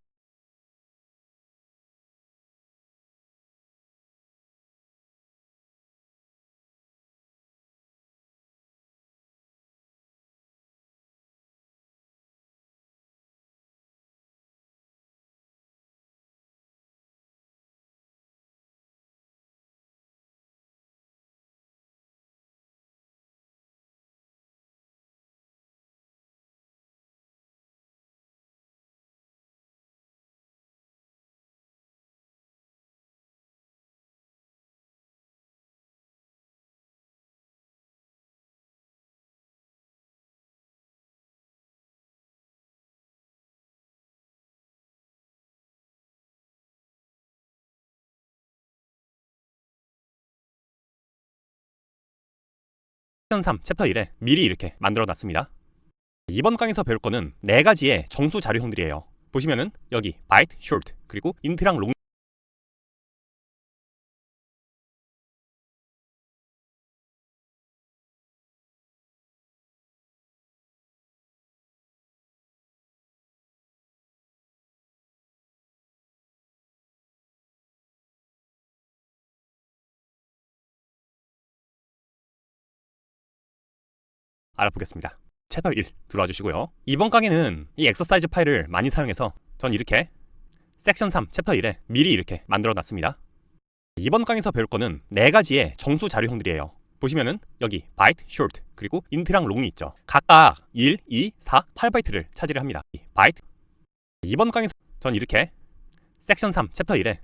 섹션 3 챕터 1에 미리 이렇게 만들어 놨습니다. 이번 강의에서 배울 거는 4가지의 정수 자료형들이에요. 보시면은 여기 byte, short, 그리고 int랑 long 알아보겠습니다. 챕터 1 들어와 주시고요. 이번 강의는 이 엑서사이즈 파일을 많이 사용해서 전 이렇게 섹션 3 챕터 1에 미리 이렇게 만들어 놨습니다. 이번 강의에서 배울 거는 4가지의 정수 자료형들이에요. 보시면은 여기 byte, short, 그리고 int랑 long이 있죠. 각각 1, 2, 4, 8바이트를 차지를 합니다. byte. 이번 강의에서 전 이렇게 섹션 3 챕터 1에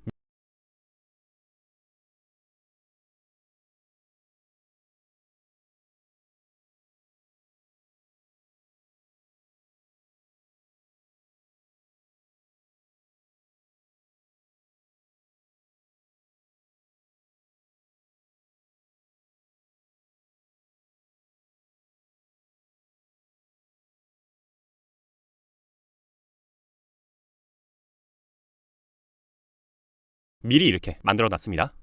미리 이렇게 만들어 놨습니다.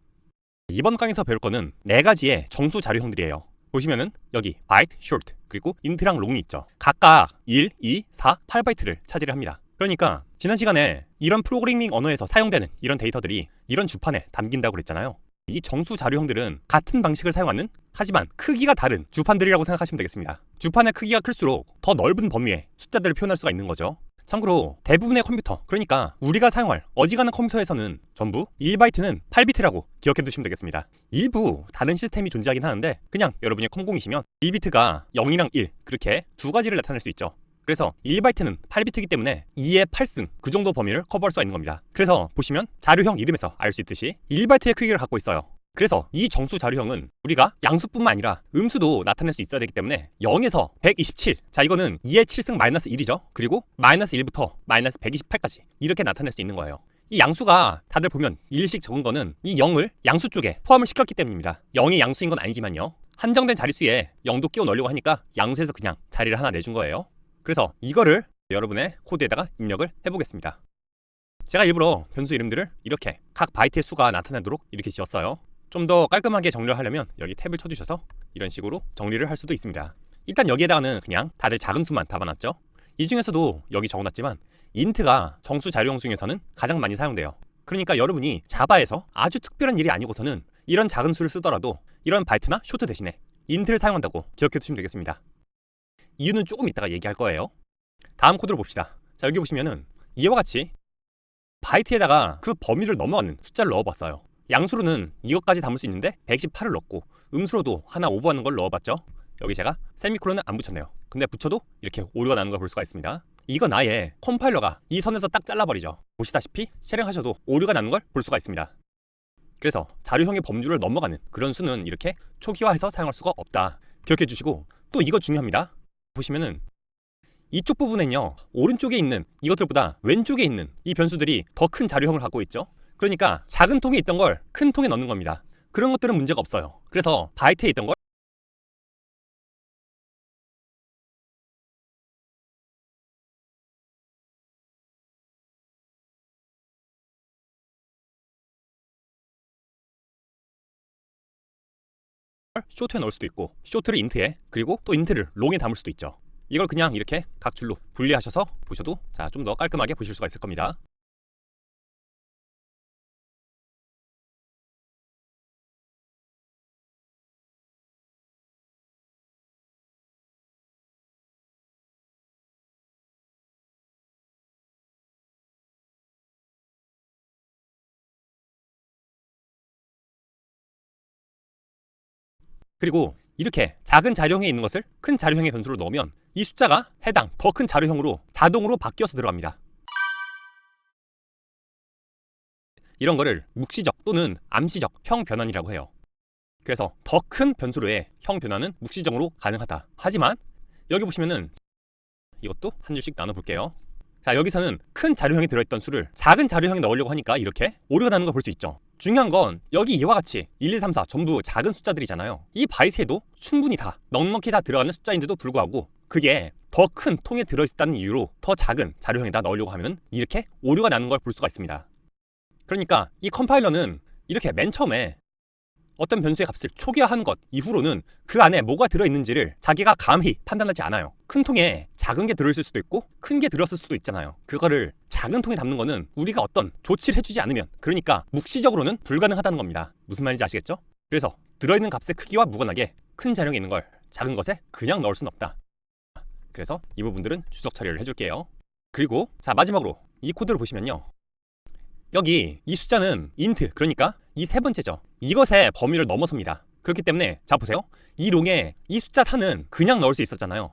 이번 강의에서 배울 거는 4가지의 정수 자료형들이에요. 보시면은 여기 byte, short, 그리고 int랑 long이 있죠. 각각 1, 2, 4, 8바이트를 차지를 합니다. 그러니까 지난 시간에 이런 프로그래밍 언어에서 사용되는 이런 데이터들이 이런 주판에 담긴다고 그랬잖아요. 이 정수 자료형들은 같은 방식을 사용하는 하지만 크기가 다른 주판들이라고 생각하시면 되겠습니다. 주판의 크기가 클수록 더 넓은 범위의 숫자들을 표현할 수가 있는 거죠. 참고로 대부분의 컴퓨터, 그러니까 우리가 사용할 어지간한 컴퓨터에서는 전부 1바이트는 8비트라고 기억해 두시면 되겠습니다. 일부 다른 시스템이 존재하긴 하는데 그냥 여러분이 컴공이시면 1비트가 0이랑 1 그렇게 2가지를 나타낼 수 있죠. 그래서 1바이트는 8비트이기 때문에 2의 8승 그 정도 범위를 커버할 수가 있는 겁니다. 그래서 보시면 자료형 이름에서 알 수 있듯이 1바이트의 크기를 갖고 있어요. 그래서 이 정수 자료형은 우리가 양수뿐만 아니라 음수도 나타낼 수 있어야 되기 때문에 0에서 127, 자 이거는 2의 7승 마이너스 1이죠. 그리고 마이너스 1부터 마이너스 128까지 이렇게 나타낼 수 있는 거예요. 이 양수가 다들 보면 1씩 적은 거는 이 0을 양수 쪽에 포함을 시켰기 때문입니다. 0이 양수인 건 아니지만요. 한정된 자릿수에 0도 끼워 넣으려고 하니까 양수에서 그냥 자리를 하나 내준 거예요. 그래서 이거를 여러분의 코드에다가 입력을 해보겠습니다. 제가 일부러 변수 이름들을 이렇게 각 바이트의 수가 나타나도록 이렇게 지었어요. 좀 더 깔끔하게 정리를 하려면 여기 탭을 쳐주셔서 이런 식으로 정리를 할 수도 있습니다. 일단 여기에다가는 그냥 다들 작은 수만 담아놨죠. 이 중에서도 여기 적어놨지만 인트가 정수 자료형 중에서는 가장 많이 사용돼요. 그러니까 여러분이 자바에서 아주 특별한 일이 아니고서는 이런 작은 수를 쓰더라도 이런 바이트나 쇼트 대신에 인트를 사용한다고 기억해 두시면 되겠습니다. 이유는 조금 이따가 얘기할 거예요. 다음 코드를 봅시다. 자, 여기 보시면은 이와 같이 바이트에다가 그 범위를 넘어가는 숫자를 넣어봤어요. 양수로는 이것까지 담을 수 있는데 128을 넣고 음수로도 하나 오버하는 걸 넣어봤죠. 여기 제가 세미콜론을 안 붙였네요. 근데 붙여도 이렇게 오류가 나는 걸 볼 수가 있습니다. 이건 아예 컴파일러가 이 선에서 딱 잘라버리죠. 보시다시피 실행하셔도 오류가 나는 걸 볼 수가 있습니다. 그래서 자료형의 범주를 넘어가는 그런 수는 이렇게 초기화해서 사용할 수가 없다. 기억해 주시고, 또 이거 중요합니다. 보시면은 이쪽 부분엔요, 오른쪽에 있는 이것들보다 왼쪽에 있는 이 변수들이 더 큰 자료형을 갖고 있죠. 그러니까 작은 통에 있던 걸 큰 통에 넣는 겁니다. 그런 것들은 문제가 없어요. 그래서 바이트에 있던 걸 쇼트에 넣을 수도 있고, 쇼트를 인트에, 그리고 또 인트를 롱에 담을 수도 있죠. 이걸 그냥 이렇게 각 줄로 분리하셔서 보셔도 좀 더 깔끔하게 보실 수가 있을 겁니다. 그리고 이렇게 작은 자료형에 있는 것을 큰 자료형의 변수로 넣으면 이 숫자가 해당 더 큰 자료형으로 자동으로 바뀌어서 들어갑니다. 이런 거를 묵시적 또는 암시적 형 변환이라고 해요. 그래서 더 큰 변수로의 형 변환은 묵시적으로 가능하다. 하지만 여기 보시면은 이것도 한 줄씩 나눠볼게요. 자, 여기서는 큰 자료형이 들어있던 수를 작은 자료형에 넣으려고 하니까 이렇게 오류가 나는 걸 볼 수 있죠. 중요한 건 여기 이와 같이 1, 2, 3, 4 전부 작은 숫자들이잖아요. 이 바이트에도 충분히 다 넉넉히 다 들어가는 숫자인데도 불구하고 그게 더 큰 통에 들어있다는 이유로 더 작은 자료형에다 넣으려고 하면 이렇게 오류가 나는 걸 볼 수가 있습니다. 그러니까 이 컴파일러는 이렇게 맨 처음에 어떤 변수의 값을 초기화한 것 이후로는 그 안에 뭐가 들어있는지를 자기가 감히 판단하지 않아요. 큰 통에 작은 게 들어있을 수도 있고 큰 게 들었을 수도 있잖아요. 그거를 작은 통에 담는 거는 우리가 어떤 조치를 해주지 않으면, 그러니까 묵시적으로는 불가능하다는 겁니다. 무슨 말인지 아시겠죠? 그래서 들어있는 값의 크기와 무관하게 큰 자료에 있는 걸 작은 것에 그냥 넣을 수는 없다. 그래서 이 부분들은 주석 처리를 해줄게요. 그리고 자, 마지막으로 이 코드를 보시면요, 여기 이 숫자는 int, 그러니까 이 세 번째죠. 이것의 범위를 넘어섭니다. 그렇기 때문에 자, 보세요. 이 롱에 이 숫자 4는 그냥 넣을 수 있었잖아요.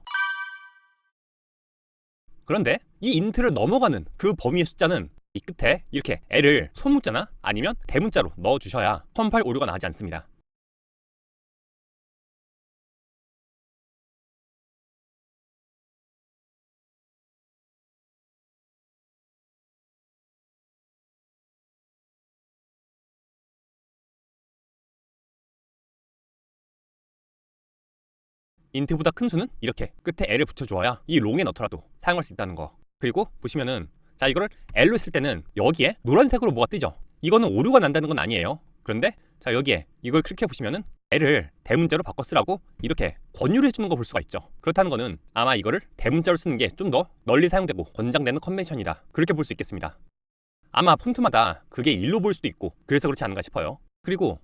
그런데 이 int를 넘어가는 그 범위의 숫자는 이 끝에 이렇게 L을 소문자나 아니면 대문자로 넣어주셔야 컴파일 오류가 나지 않습니다. int보다 큰 수는 이렇게 끝에 L을 붙여주어야 이 롱에 넣더라도 사용할 수 있다는 거. 그리고 보시면은 자, 이거를 L로 했을 때는 여기에 노란색으로 뭐가 뜨죠. 이거는 오류가 난다는 건 아니에요. 그런데 자, 여기에 이걸 클릭해 보시면은 L을 대문자로 바꿔 쓰라고 이렇게 권유를 해주는 거 볼 수가 있죠. 그렇다는 거는 아마 이거를 대문자로 쓰는 게 좀 더 널리 사용되고 권장되는 컨벤션이다, 그렇게 볼 수 있겠습니다. 아마 폰트마다 그게 1로 보일 수도 있고 그래서 그렇지 않은가 싶어요. 그리고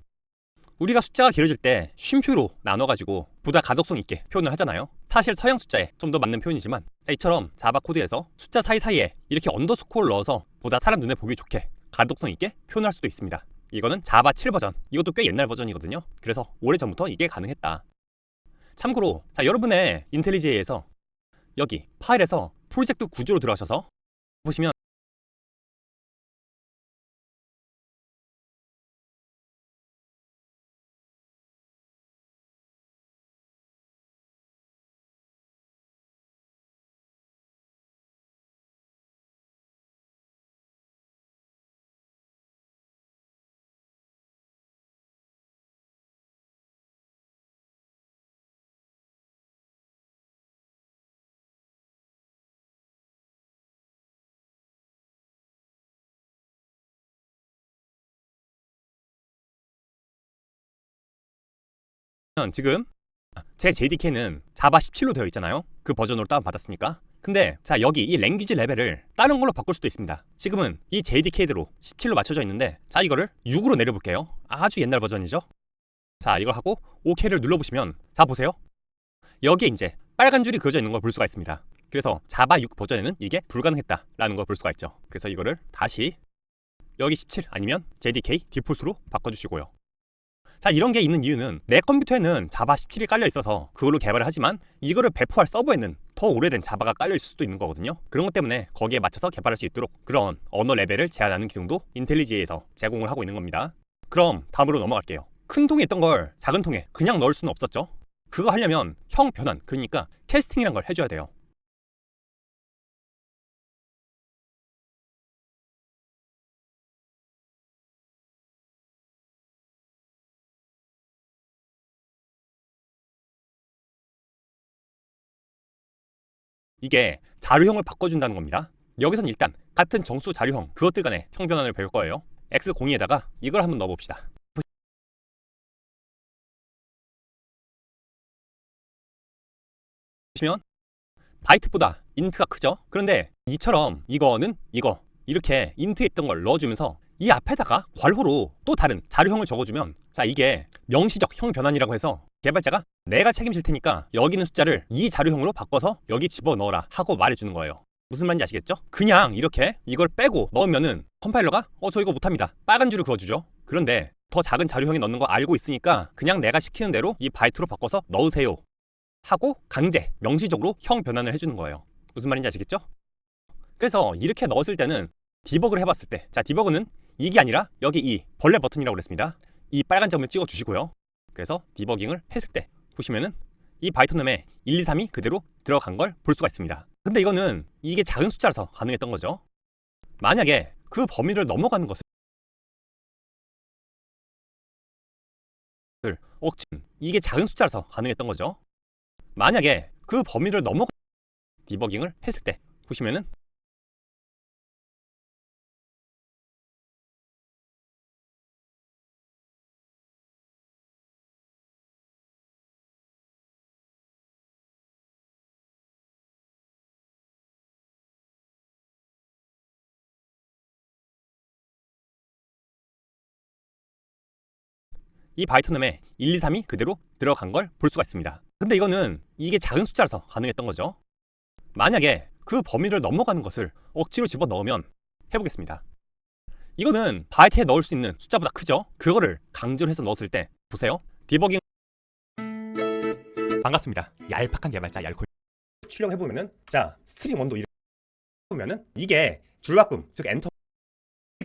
우리가 숫자가 길어질 때 쉼표로 나눠가지고 보다 가독성 있게 표현을 하잖아요. 사실 서양 숫자에 좀 더 맞는 표현이지만 자, 이처럼 자바 코드에서 숫자 사이사이에 이렇게 언더스코어를 넣어서 보다 사람 눈에 보기 좋게 가독성 있게 표현할 수도 있습니다. 이거는 자바 7 버전, 이것도 꽤 옛날 버전이거든요. 그래서 오래전부터 이게 가능했다. 참고로 자, 여러분의 인텔리제이에서 여기 파일에서 프로젝트 구조로 들어가셔서 보시면 지금 제 JDK는 자바 17로 되어 있잖아요. 그 버전으로 다운받았으니까. 근데 자, 여기 이 랭귀지 레벨을 다른 걸로 바꿀 수도 있습니다. 지금은 이 JDK대로 17로 맞춰져 있는데 자, 이거를 6으로 내려볼게요. 아주 옛날 버전이죠. 자, 이걸 하고 OK를 눌러보시면 자, 보세요. 여기에 이제 빨간 줄이 그어져 있는 걸 볼 수가 있습니다. 그래서 자바 6 버전에는 이게 불가능했다라는 걸 볼 수가 있죠. 그래서 이거를 다시 여기 17 아니면 JDK 디폴트로 바꿔주시고요. 자, 이런 게 있는 이유는 내 컴퓨터에는 자바 17이 깔려 있어서 그걸로 개발을 하지만 이거를 배포할 서버에는 더 오래된 자바가 깔려 있을 수도 있는 거거든요. 그런 것 때문에 거기에 맞춰서 개발할 수 있도록 그런 언어 레벨을 제한하는 기능도 인텔리지에서 제공을 하고 있는 겁니다. 그럼 다음으로 넘어갈게요. 큰 통에 있던 걸 작은 통에 그냥 넣을 수는 없었죠. 그거 하려면 형 변환, 그러니까 캐스팅이란 걸 해줘야 돼요. 이게 자료형을 바꿔준다는 겁니다. 여기선 일단 같은 정수 자료형 그것들 간의 형 변환을 배울 거예요. X02에다가 이걸 한번 넣어봅시다. 보시면 바이트보다 인트가 크죠? 그런데 이처럼 이거는 이거 이렇게 인트에 있던 걸 넣어주면서 이 앞에다가 괄호로 또 다른 자료형을 적어주면 자, 이게 명시적 형 변환이라고 해서 개발자가 내가 책임질 테니까 여기 있는 숫자를 이 자료형으로 바꿔서 여기 집어넣어라 하고 말해주는 거예요. 무슨 말인지 아시겠죠? 그냥 이렇게 이걸 빼고 넣으면은 컴파일러가 저 이거 못합니다. 빨간 줄을 그어주죠. 그런데 더 작은 자료형에 넣는 거 알고 있으니까 그냥 내가 시키는 대로 이 바이트로 바꿔서 넣으세요 하고 강제, 명시적으로 형 변환을 해주는 거예요. 무슨 말인지 아시겠죠? 그래서 이렇게 넣었을 때는 디버그를 해봤을 때, 자, 디버그는 이게 아니라 여기 이 벌레 버튼이라고 그랬습니다. 이 빨간 점을 찍어 주시고요. 그래서 디버깅을 했을 때 보시면은 이 바이트놈에 1, 2, 3이 그대로 들어간 걸 볼 수가 있습니다. 근데 이거는 이게 작은 숫자라서 가능했던 거죠. 만약에 그 범위를 넘어가는 것을 이게 작은 숫자라서 가능했던 거죠. 만약에 그 범위를 넘어가 디버깅을 했을 때 보시면은 이 바이트놈에 1, 2, 3이 그대로 들어간 걸 볼 수가 있습니다. 근데 이거는 이게 작은 숫자라서 가능했던 거죠. 만약에 그 범위를 넘어가는 것을 억지로 집어넣으면 해보겠습니다. 이거는 바이트에 넣을 수 있는 숫자보다 크죠? 그거를 강제로 해서 넣었을 때 보세요. 디버깅 반갑습니다. 얄팍한 개발자 얄콜 출력해보면은 자, 스트링 원도 이렇게 보면은 이게 줄바꿈, 즉 엔터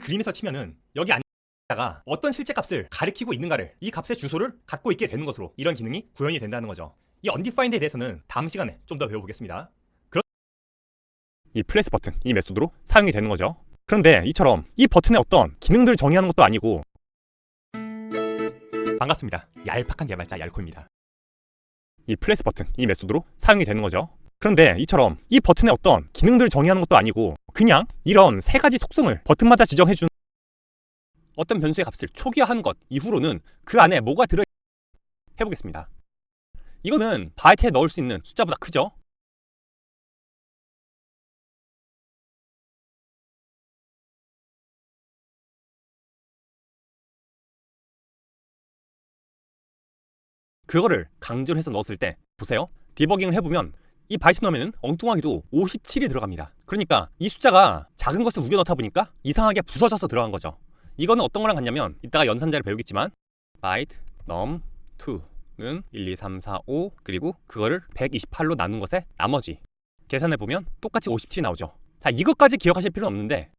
그림에서 치면은 여기 안에다가 어떤 실제 값을 가리키고 있는가를 이 값의 주소를 갖고 있게 되는 것으로 이런 기능이 구현이 된다는 거죠. 이 undefined에 대해서는 다음 시간에 좀 더 배워보겠습니다. 이 플레이스 버튼, 이 메소드로 사용이 되는 거죠. 그런데 이처럼 이 버튼의 어떤 기능들을 정의하는 것도 아니고 반갑습니다. 얄팍한 개발자 얄코입니다. 이 플레이스 버튼, 이 메소드로 사용이 되는 거죠. 그런데 이처럼 이 버튼의 어떤 기능들을 정의하는 것도 아니고 그냥 이런 세 가지 속성을 버튼마다 지정해준 어떤 변수의 값을 초기화한 것 이후로는 그 안에 뭐가 들어 해보겠습니다. 이거는 바이트에 넣을 수 있는 숫자보다 크죠? 그거를 강제로 해서 넣었을 때 보세요. 디버깅을 해보면 이 바이트놈에는 엉뚱하게도 57이 들어갑니다. 그러니까 이 숫자가 작은 것을 우겨 넣다 보니까 이상하게 부서져서 들어간 거죠. 이거는 어떤 거랑 같냐면 이따가 연산자를 배우겠지만 바이트 num2는 1, 2, 3, 4, 5 그리고 그거를 128로 나눈 것에 나머지 계산해보면 똑같이 57이 나오죠. 자, 이것까지 기억하실 필요는 없는데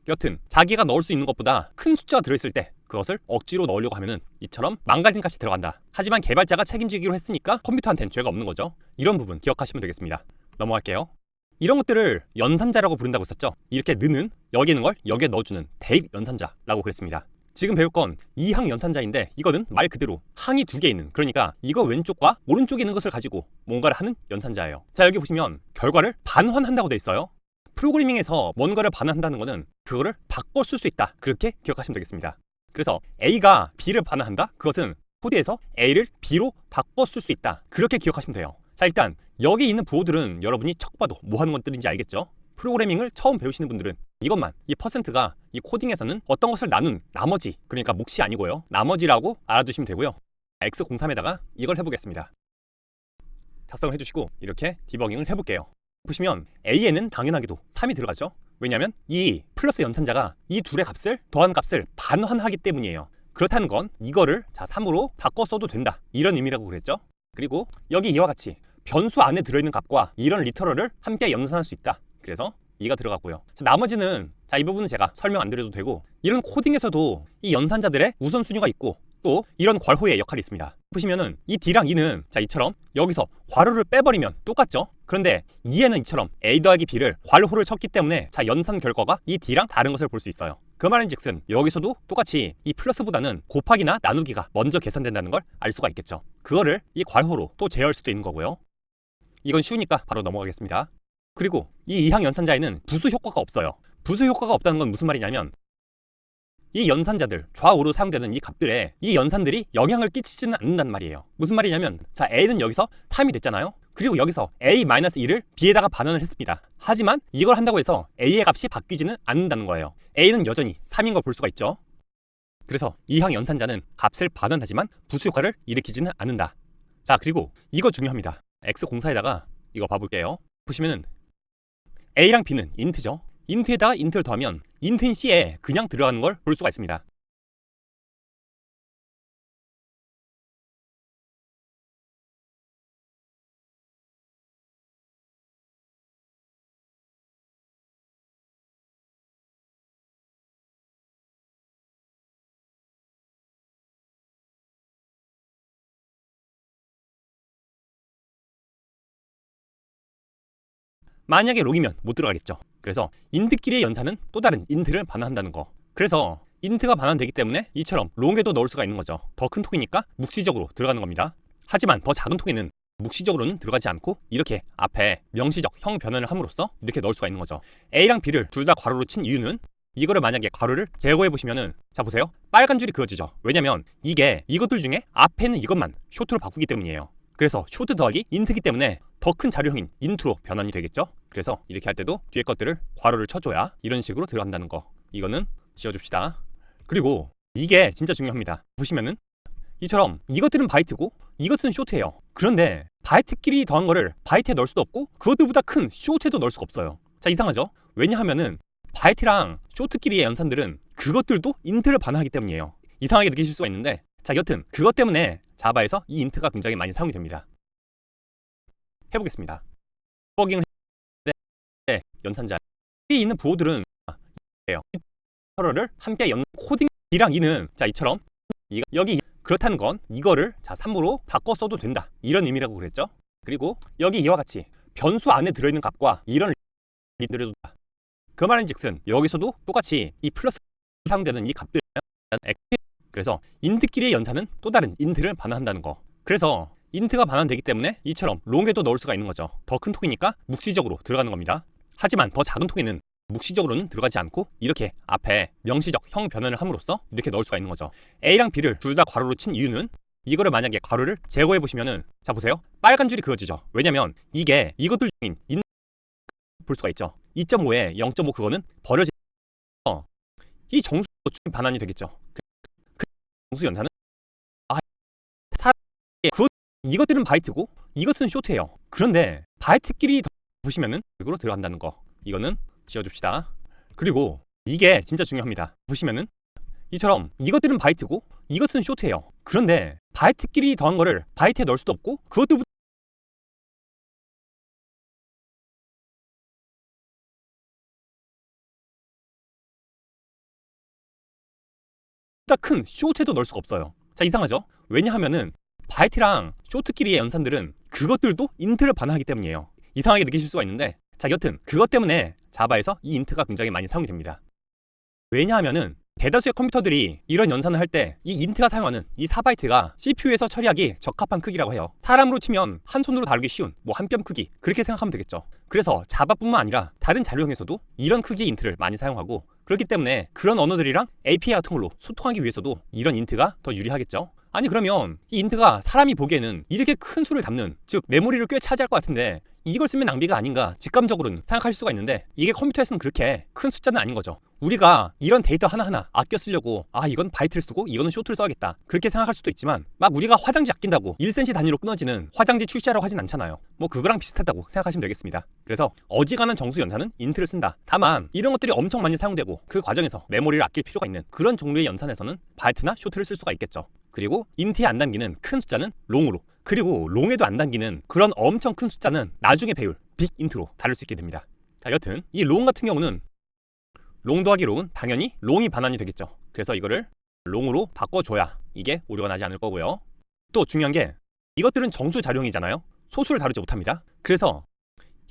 여튼 자기가 넣을 수 있는 것보다 큰 숫자가 들어있을 때 그것을 억지로 넣으려고 하면은 이처럼 망가진 값이 들어간다. 하지만 개발자가 책임지기로 했으니까 컴퓨터한테는 죄가 없는 거죠. 이런 부분 기억하시면 되겠습니다. 넘어갈게요. 이런 것들을 연산자라고 부른다고 했었죠. 이렇게 넣는 여기 있는 걸 여기에 넣어주는 대입 연산자라고 그랬습니다. 지금 배울 건 2항 연산자인데 이거는 말 그대로 항이 2개 있는, 그러니까 이거 왼쪽과 오른쪽에 있는 것을 가지고 뭔가를 하는 연산자예요. 자, 여기 보시면 결과를 반환한다고 돼 있어요. 프로그래밍에서 뭔가를 반환한다는 거는 그거를 바꿔 쓸 수 있다. 그렇게 기억하시면 되겠습니다. 그래서 A가 B를 반환한다? 그것은 코드에서 A를 B로 바꿔 쓸 수 있다. 그렇게 기억하시면 돼요. 자, 일단 여기 있는 부호들은 여러분이 척 봐도 뭐 하는 것들인지 알겠죠? 프로그래밍을 처음 배우시는 분들은 이것만, 이 퍼센트가 이 코딩에서는 어떤 것을 나눈 나머지, 그러니까 몫이 아니고요. 나머지라고 알아두시면 되고요. X03에다가 이걸 해보겠습니다. 작성을 해주시고 이렇게 디버깅을 해볼게요. 보시면 A에는 당연하게도 3이 들어가죠. 왜냐하면 이 플러스 연산자가 이 둘의 값을 더한 값을 반환하기 때문이에요. 그렇다는 건 이거를 3으로 바꿔 써도 된다, 이런 의미라고 그랬죠. 그리고 여기 이와 같이 변수 안에 들어있는 값과 이런 리터럴을 함께 연산할 수 있다. 그래서 2가 들어갔고요. 나머지는 이 부분은 제가 설명 안 드려도 되고, 이런 코딩에서도 이 연산자들의 우선순위가 있고 또 이런 괄호의 역할이 있습니다. 보시면은 이 D랑 E는 이처럼 여기서 괄호를 빼버리면 똑같죠. 그런데 E에는 이처럼 A 더하기 B를 괄호를 쳤기 때문에 연산 결과가 이 D랑 다른 것을 볼 수 있어요. 그 말인즉슨 여기서도 똑같이 이 플러스보다는 곱하기나 나누기가 먼저 계산된다는 걸 알 수가 있겠죠. 그거를 이 괄호로 또 제어할 수도 있는 거고요. 이건 쉬우니까 바로 넘어가겠습니다. 그리고 이 이항 연산자에는 부수 효과가 없어요. 부수 효과가 없다는 건 무슨 말이냐면 이 연산자들 좌우로 사용되는 이 값들에 이 연산들이 영향을 끼치지는 않는단 말이에요. 무슨 말이냐면 A는 여기서 3이 됐잖아요. 그리고 여기서 A-1을 B에다가 반환을 했습니다. 하지만 이걸 한다고 해서 A의 값이 바뀌지는 않는다는 거예요. A는 여전히 3인 걸 볼 수가 있죠. 그래서 이항 연산자는 값을 반환하지만 부수 효과를 일으키지는 않는다. 그리고 이거 중요합니다. X 공사에다가 이거 봐볼게요. 보시면은 A랑 B는 인트죠. 인트에다가 인트를 더하면 인트인 C에 그냥 들어가는 걸 볼 수가 있습니다. 만약에 롱이면 못 들어가겠죠. 그래서 인트끼리의 연산은 또 다른 인트를 반환한다는 거. 그래서 인트가 반환되기 때문에 이처럼 롱에도 넣을 수가 있는 거죠. 더 큰 통이니까 묵시적으로 들어가는 겁니다. 하지만 더 작은 통에는 묵시적으로는 들어가지 않고 이렇게 앞에 명시적 형 변환을 함으로써 이렇게 넣을 수가 있는 거죠. A랑 B를 둘 다 괄호로 친 이유는 이거를 만약에 괄호를 제거해 보시면은 보세요. 빨간 줄이 그어지죠. 왜냐면 이게 이것들 중에 앞에 있는 이것만 쇼트로 바꾸기 때문이에요. 그래서 쇼트 더하기 인트기 때문에 더 큰 자료형인 인트로 변환이 되겠죠. 그래서 이렇게 할 때도 뒤에 것들을 괄호를 쳐줘야 이런 식으로 들어간다는 거. 이거는 지워줍시다. 그리고 이게 진짜 중요합니다. 보시면은 이처럼 이것들은 바이트고 이것들은 쇼트예요. 그런데 바이트끼리 더한 거를 바이트에 넣을 수도 없고 그것들보다 큰 쇼트에도 넣을 수가 없어요. 이상하죠? 왜냐하면은 바이트랑 쇼트끼리의 연산들은 그것들도 인트를 반환하기 때문이에요. 이상하게 느끼실 수가 있는데 여튼 그것 때문에 자바에서 이 인트가 굉장히 많이 사용이 됩니다. 해보겠습니다. 디버깅을 했는데 연산자에 있는 부호들은 서로를 함께 연 코딩 D랑 E는 이처럼 여기 그렇다는 건 이거를 3으로 바꿔 써도 된다, 이런 의미라고 그랬죠. 그리고 여기 이와 같이 변수 안에 들어있는 값과 이런 리터럴도 그 말인즉슨 여기서도 똑같이 이 플러스 사용되는 이 값들, 그래서 인트끼리의 연산은 또 다른 인트를 반환한다는 거. 그래서 인트가 반환되기 때문에 이처럼 롱에도 넣을 수가 있는 거죠. 더 큰 통이니까 묵시적으로 들어가는 겁니다. 하지만 더 작은 통에는 묵시적으로는 들어가지 않고 이렇게 앞에 명시적 형 변환을 함으로써 이렇게 넣을 수가 있는 거죠. A랑 B를 둘 다 괄호로 친 이유는 이거를 만약에 괄호를 제거해 보시면은 보세요. 빨간 줄이 그어지죠. 왜냐면 이게 이것들 중인 인 볼 수가 있죠. 2.5에 0.5 그거는 버려지 이 정수 반환이 되겠죠. 그 정수 연산은 이것들은 바이트고 이것은 쇼트예요. 그런데 바이트끼리 보시면은 이거로 들어간다는 거. 이거는 지워줍시다. 그리고 이게 진짜 중요합니다. 보시면은 이처럼 이것들은 바이트고 이것은 쇼트예요. 그런데 바이트끼리 더한 거를 바이트에 넣을 수도 없고 그것도 큰 쇼트에도 넣을 수가 없어요. 이상하죠? 왜냐하면은 바이트랑 쇼트끼리의 연산들은 그것들도 인트를 반환하기 때문이에요. 이상하게 느끼실 수가 있는데 여튼 그것 때문에 자바에서 이 인트가 굉장히 많이 사용이 됩니다. 왜냐하면은 대다수의 컴퓨터들이 이런 연산을 할 때 이 인트가 사용하는 이 4바이트가 CPU에서 처리하기 적합한 크기라고 해요. 사람으로 치면 한 손으로 다루기 쉬운 한 뼘 크기, 그렇게 생각하면 되겠죠. 그래서 자바뿐만 아니라 다른 자료형에서도 이런 크기의 인트를 많이 사용하고, 그렇기 때문에 그런 언어들이랑 API 같은 걸로 소통하기 위해서도 이런 인트가 더 유리하겠죠. 아니 그러면 이 인트가 사람이 보기에는 이렇게 큰 수를 담는, 즉 메모리를 꽤 차지할 것 같은데 이걸 쓰면 낭비가 아닌가 직감적으로는 생각할 수가 있는데, 이게 컴퓨터에서는 그렇게 큰 숫자는 아닌 거죠. 우리가 이런 데이터 하나하나 아껴 쓰려고 이건 바이트를 쓰고 이거는 쇼트를 써야겠다 그렇게 생각할 수도 있지만, 막 우리가 화장지 아낀다고 1cm 단위로 끊어지는 화장지 출시하라고 하진 않잖아요. 뭐 그거랑 비슷하다고 생각하시면 되겠습니다. 그래서 어지간한 정수 연산은 인트를 쓴다. 다만 이런 것들이 엄청 많이 사용되고 그 과정에서 메모리를 아낄 필요가 있는 그런 종류의 연산에서는 바이트나 쇼트를 쓸 수가 있겠죠. 그리고 인트에 안 담기는 큰 숫자는 롱으로, 그리고 롱에도 안 담기는 그런 엄청 큰 숫자는 나중에 배울 빅 인트로 다룰 수 있게 됩니다. 자, 여튼 이 롱 같은 경우는 롱 더하기 롱은 당연히 롱이 반환이 되겠죠. 그래서 이거를 롱으로 바꿔줘야 이게 오류가 나지 않을 거고요. 또 중요한 게 이것들은 정수 자료형이잖아요. 소수를 다루지 못합니다. 그래서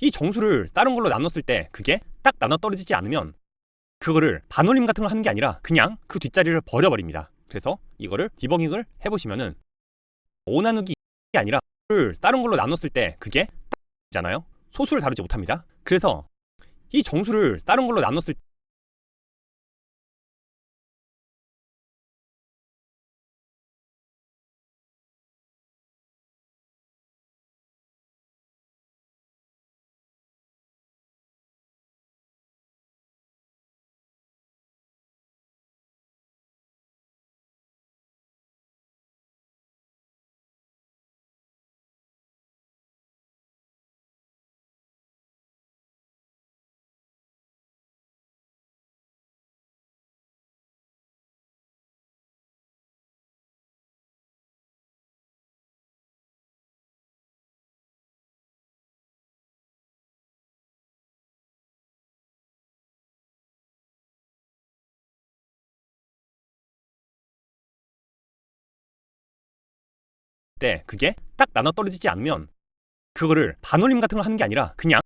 이 정수를 다른 걸로 나눴을 때 그게 딱 나눠 떨어지지 않으면 그거를 반올림 같은 걸 하는 게 아니라 그냥 그 뒷자리를 버려버립니다. 그래서 이거를 디버깅을 해보시면은 5 나누기 이 아니라 다른 걸로 나눴을 때 그게 잖아요. 소수를 다루지 못합니다. 그래서 이 정수를 다른 걸로 나눴을 때 그게 딱 나눠 떨어지지 않으면 그거를 반올림 같은 걸 하는 게 아니라 그냥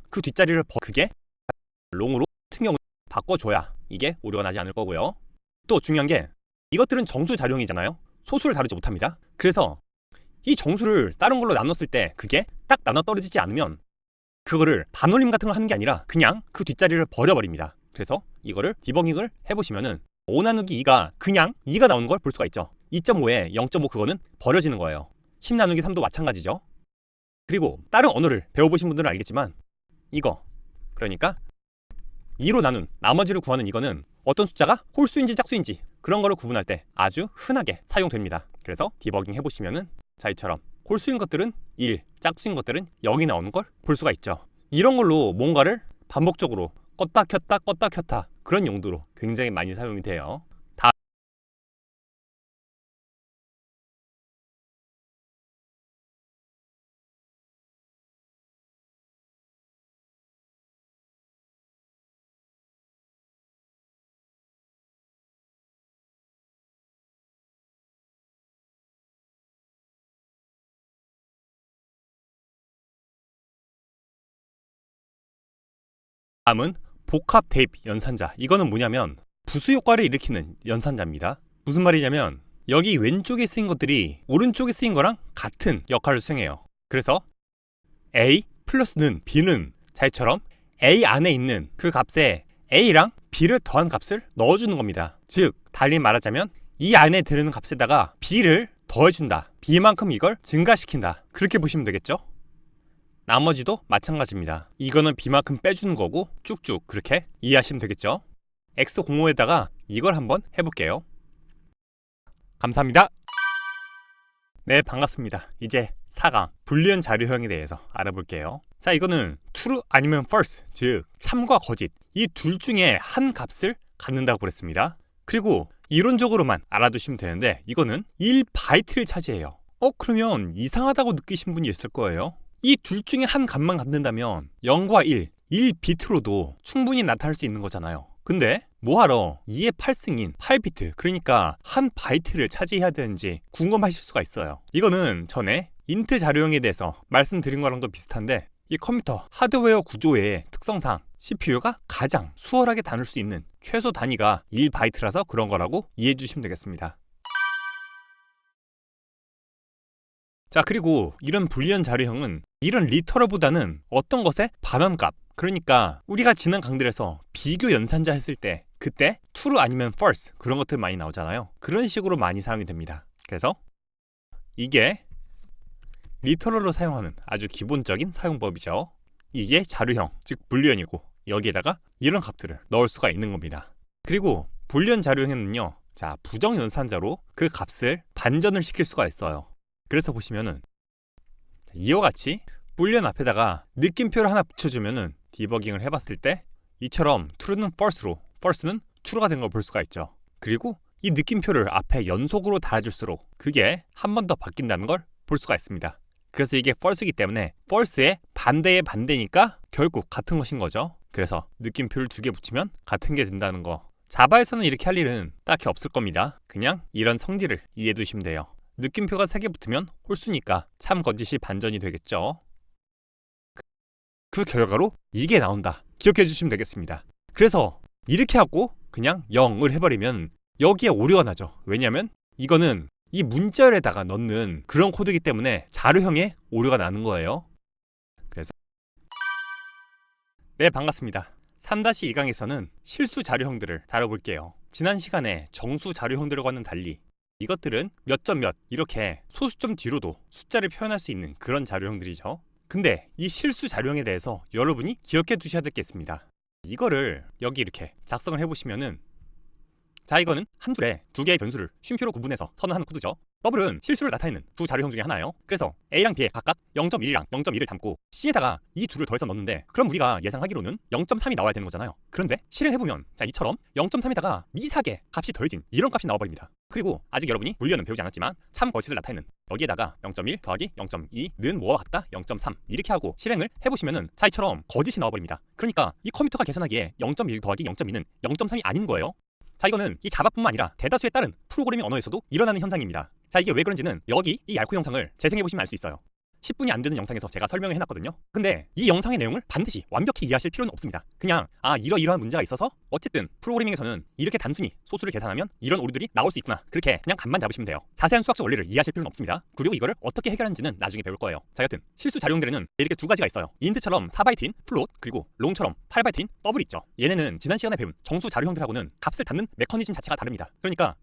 그 뒷자리를 그게 롱으로 같은 경우 바꿔줘야 이게 오류가 나지 않을 거고요. 또 중요한 게 이것들은 정수 자료형이잖아요. 소수를 다루지 못합니다. 그래서 이 정수를 다른 걸로 나눴을 때 그게 딱 나눠 떨어지지 않으면 그거를 반올림 같은 걸 하는 게 아니라 그냥 그 뒷자리를 버려버립니다. 그래서 이거를 디버깅을 해보시면은 5 나누기 2가 그냥 2가 나오는 걸 볼 수가 있죠. 2.5에 0.5 그거는 버려지는 거예요. 10 나누기 3도 마찬가지죠. 그리고 다른 언어를 배워보신 분들은 알겠지만 이거, 그러니까 2로 나눈 나머지를 구하는 이거는 어떤 숫자가 홀수인지 짝수인지 그런 거를 구분할 때 아주 흔하게 사용됩니다. 그래서 디버깅 해보시면은 자, 이처럼 홀수인 것들은 1, 짝수인 것들은 0이 나오는 걸 볼 수가 있죠. 이런 걸로 뭔가를 반복적으로 껐다 켰다 껐다 켰다 그런 용도로 굉장히 많이 사용이 돼요. 다음은 복합 대입 연산자. 이거는 뭐냐면 부수 효과를 일으키는 연산자입니다. 무슨 말이냐면 여기 왼쪽에 쓰인 것들이 오른쪽에 쓰인 거랑 같은 역할을 수행해요. 그래서 A 플러스는 B는 자이처럼 A 안에 있는 그 값에 A랑 B를 더한 값을 넣어주는 겁니다. 즉 달리 말하자면 이 안에 들어있는 값에다가 B를 더해준다. B만큼 이걸 증가시킨다. 그렇게 보시면 되겠죠? 나머지도 마찬가지입니다. 이거는 B만큼 빼주는 거고 쭉쭉 그렇게 이해하시면 되겠죠? X05에다가 이걸 한번 해볼게요. 감사합니다. 네, 반갑습니다. 이제 4강 불리한 자료형에 대해서 알아볼게요. 자, 이거는 true 아니면 false, 즉 참과 거짓 이 둘 중에 한 값을 갖는다고 그랬습니다. 그리고 이론적으로만 알아두시면 되는데 이거는 1바이트를 차지해요. 그러면 이상하다고 느끼신 분이 있을 거예요. 이 둘 중에 한 값만 갖는다면 0과 1비트로도 충분히 나타날 수 있는 거잖아요. 근데 뭐하러 2의 8승인 8비트, 그러니까 한 바이트를 차지해야 되는지 궁금하실 수가 있어요. 이거는 전에 인트 자료형에 대해서 말씀드린 거랑도 비슷한데 이 컴퓨터 하드웨어 구조의 특성상 CPU가 가장 수월하게 다룰 수 있는 최소 단위가 1바이트라서 그런 거라고 이해해 주시면 되겠습니다. 자, 그리고 이런 불리언 자료형은 이런 리터럴보다는 어떤 것의 반환값, 그러니까 우리가 지난 강들에서 비교 연산자 했을 때 그때 true 아니면 false 그런 것들 많이 나오잖아요. 그런 식으로 많이 사용이 됩니다. 그래서 이게 리터럴로 사용하는 아주 기본적인 사용법이죠. 이게 자료형, 즉 불리언이고 여기에다가 이런 값들을 넣을 수가 있는 겁니다. 그리고 불리언 자료형에는요, 자, 부정 연산자로 그 값을 반전을 시킬 수가 있어요. 그래서 보시면은 이와 같이 불리언 앞에다가 느낌표를 하나 붙여주면은 디버깅을 해봤을 때 이처럼 true는 false로, false는 true가 된 걸 볼 수가 있죠. 그리고 이 느낌표를 앞에 연속으로 달아줄수록 그게 한 번 더 바뀐다는 걸 볼 수가 있습니다. 그래서 이게 false이기 때문에 false의 반대의 반대니까 결국 같은 것인 거죠. 그래서 느낌표를 2개 붙이면 같은 게 된다는 거. 자바에서는 이렇게 할 일은 딱히 없을 겁니다. 그냥 이런 성질을 이해해 두시면 돼요. 느낌표가 3개 붙으면 홀수니까 참 거짓이 반전이 되겠죠. 그 결과로 이게 나온다. 기억해 주시면 되겠습니다. 그래서 이렇게 하고 그냥 0을 해버리면 여기에 오류가 나죠. 왜냐하면 이거는 이 문자열에다가 넣는 그런 코드이기 때문에 자료형에 오류가 나는 거예요. 그래서 네, 반갑습니다. 3-1강에서는 실수 자료형들을 다뤄볼게요. 지난 시간에 정수 자료형들과는 달리 이것들은 몇 점 몇 이렇게 소수점 뒤로도 숫자를 표현할 수 있는 그런 자료형들이죠. 근데 이 실수 자료형에 대해서 여러분이 기억해 두셔야 될 게 있습니다. 이거를 여기 이렇게 작성을 해보시면은, 자, 이거는 한 줄에 2개의 변수를 쉼표로 구분해서 선언하는 코드죠. 더블은 실수를 나타내는 두 자료형 중에 하나예요. 그래서 A랑 B에 각각 0.1이랑 0.1을 담고 C에다가 이 둘을 더해서 넣는데, 그럼 우리가 예상하기로는 0.3이 나와야 되는 거잖아요. 그런데 실행해보면, 자, 이처럼 0.3에다가 미세하게 값이 더해진 이런 값이 나와버립니다. 그리고 아직 여러분이 불리언은 배우지 않았지만 참 거짓을 나타내는 여기에다가 0.1 더하기 0.2는 뭐와 같다? 0.3 이렇게 하고 실행을 해보시면은 자, 이처럼 거짓이 나와버립니다. 그러니까 이 컴퓨터가 계산하기에 0.1 더하기 0.2는 0.3이 아닌 거예요. 자, 이거는 이 자바뿐만 아니라 대다수에 따른 프로그래밍 언어에서도 일어나는 현상입니다. 자, 이게 왜 그런지는 여기 이 얄코 영상을 재생해보시면 알 수 있어요. 10분이 안 되는 영상에서 제가 설명을 해놨거든요. 근데 이 영상의 내용을 반드시 완벽히 이해하실 필요는 없습니다. 그냥 이러이러한 문제가 있어서 어쨌든 프로그래밍에서는 이렇게 단순히 소수를 계산하면 이런 오류들이 나올 수 있구나, 그렇게 그냥 감만 잡으시면 돼요. 자세한 수학적 원리를 이해하실 필요는 없습니다. 그리고 이거를 어떻게 해결하는지는 나중에 배울 거예요. 자, 여튼 실수 자료형들에는 이렇게 2가지가 있어요. 인트처럼 4바이트인 플롯, 그리고 롱처럼 8바이트인 더블 있죠. 얘네는 지난 시간에 배운 정수 자료형들하고는 값을 담는 메커니즘 자체가 다릅니다. 그러니까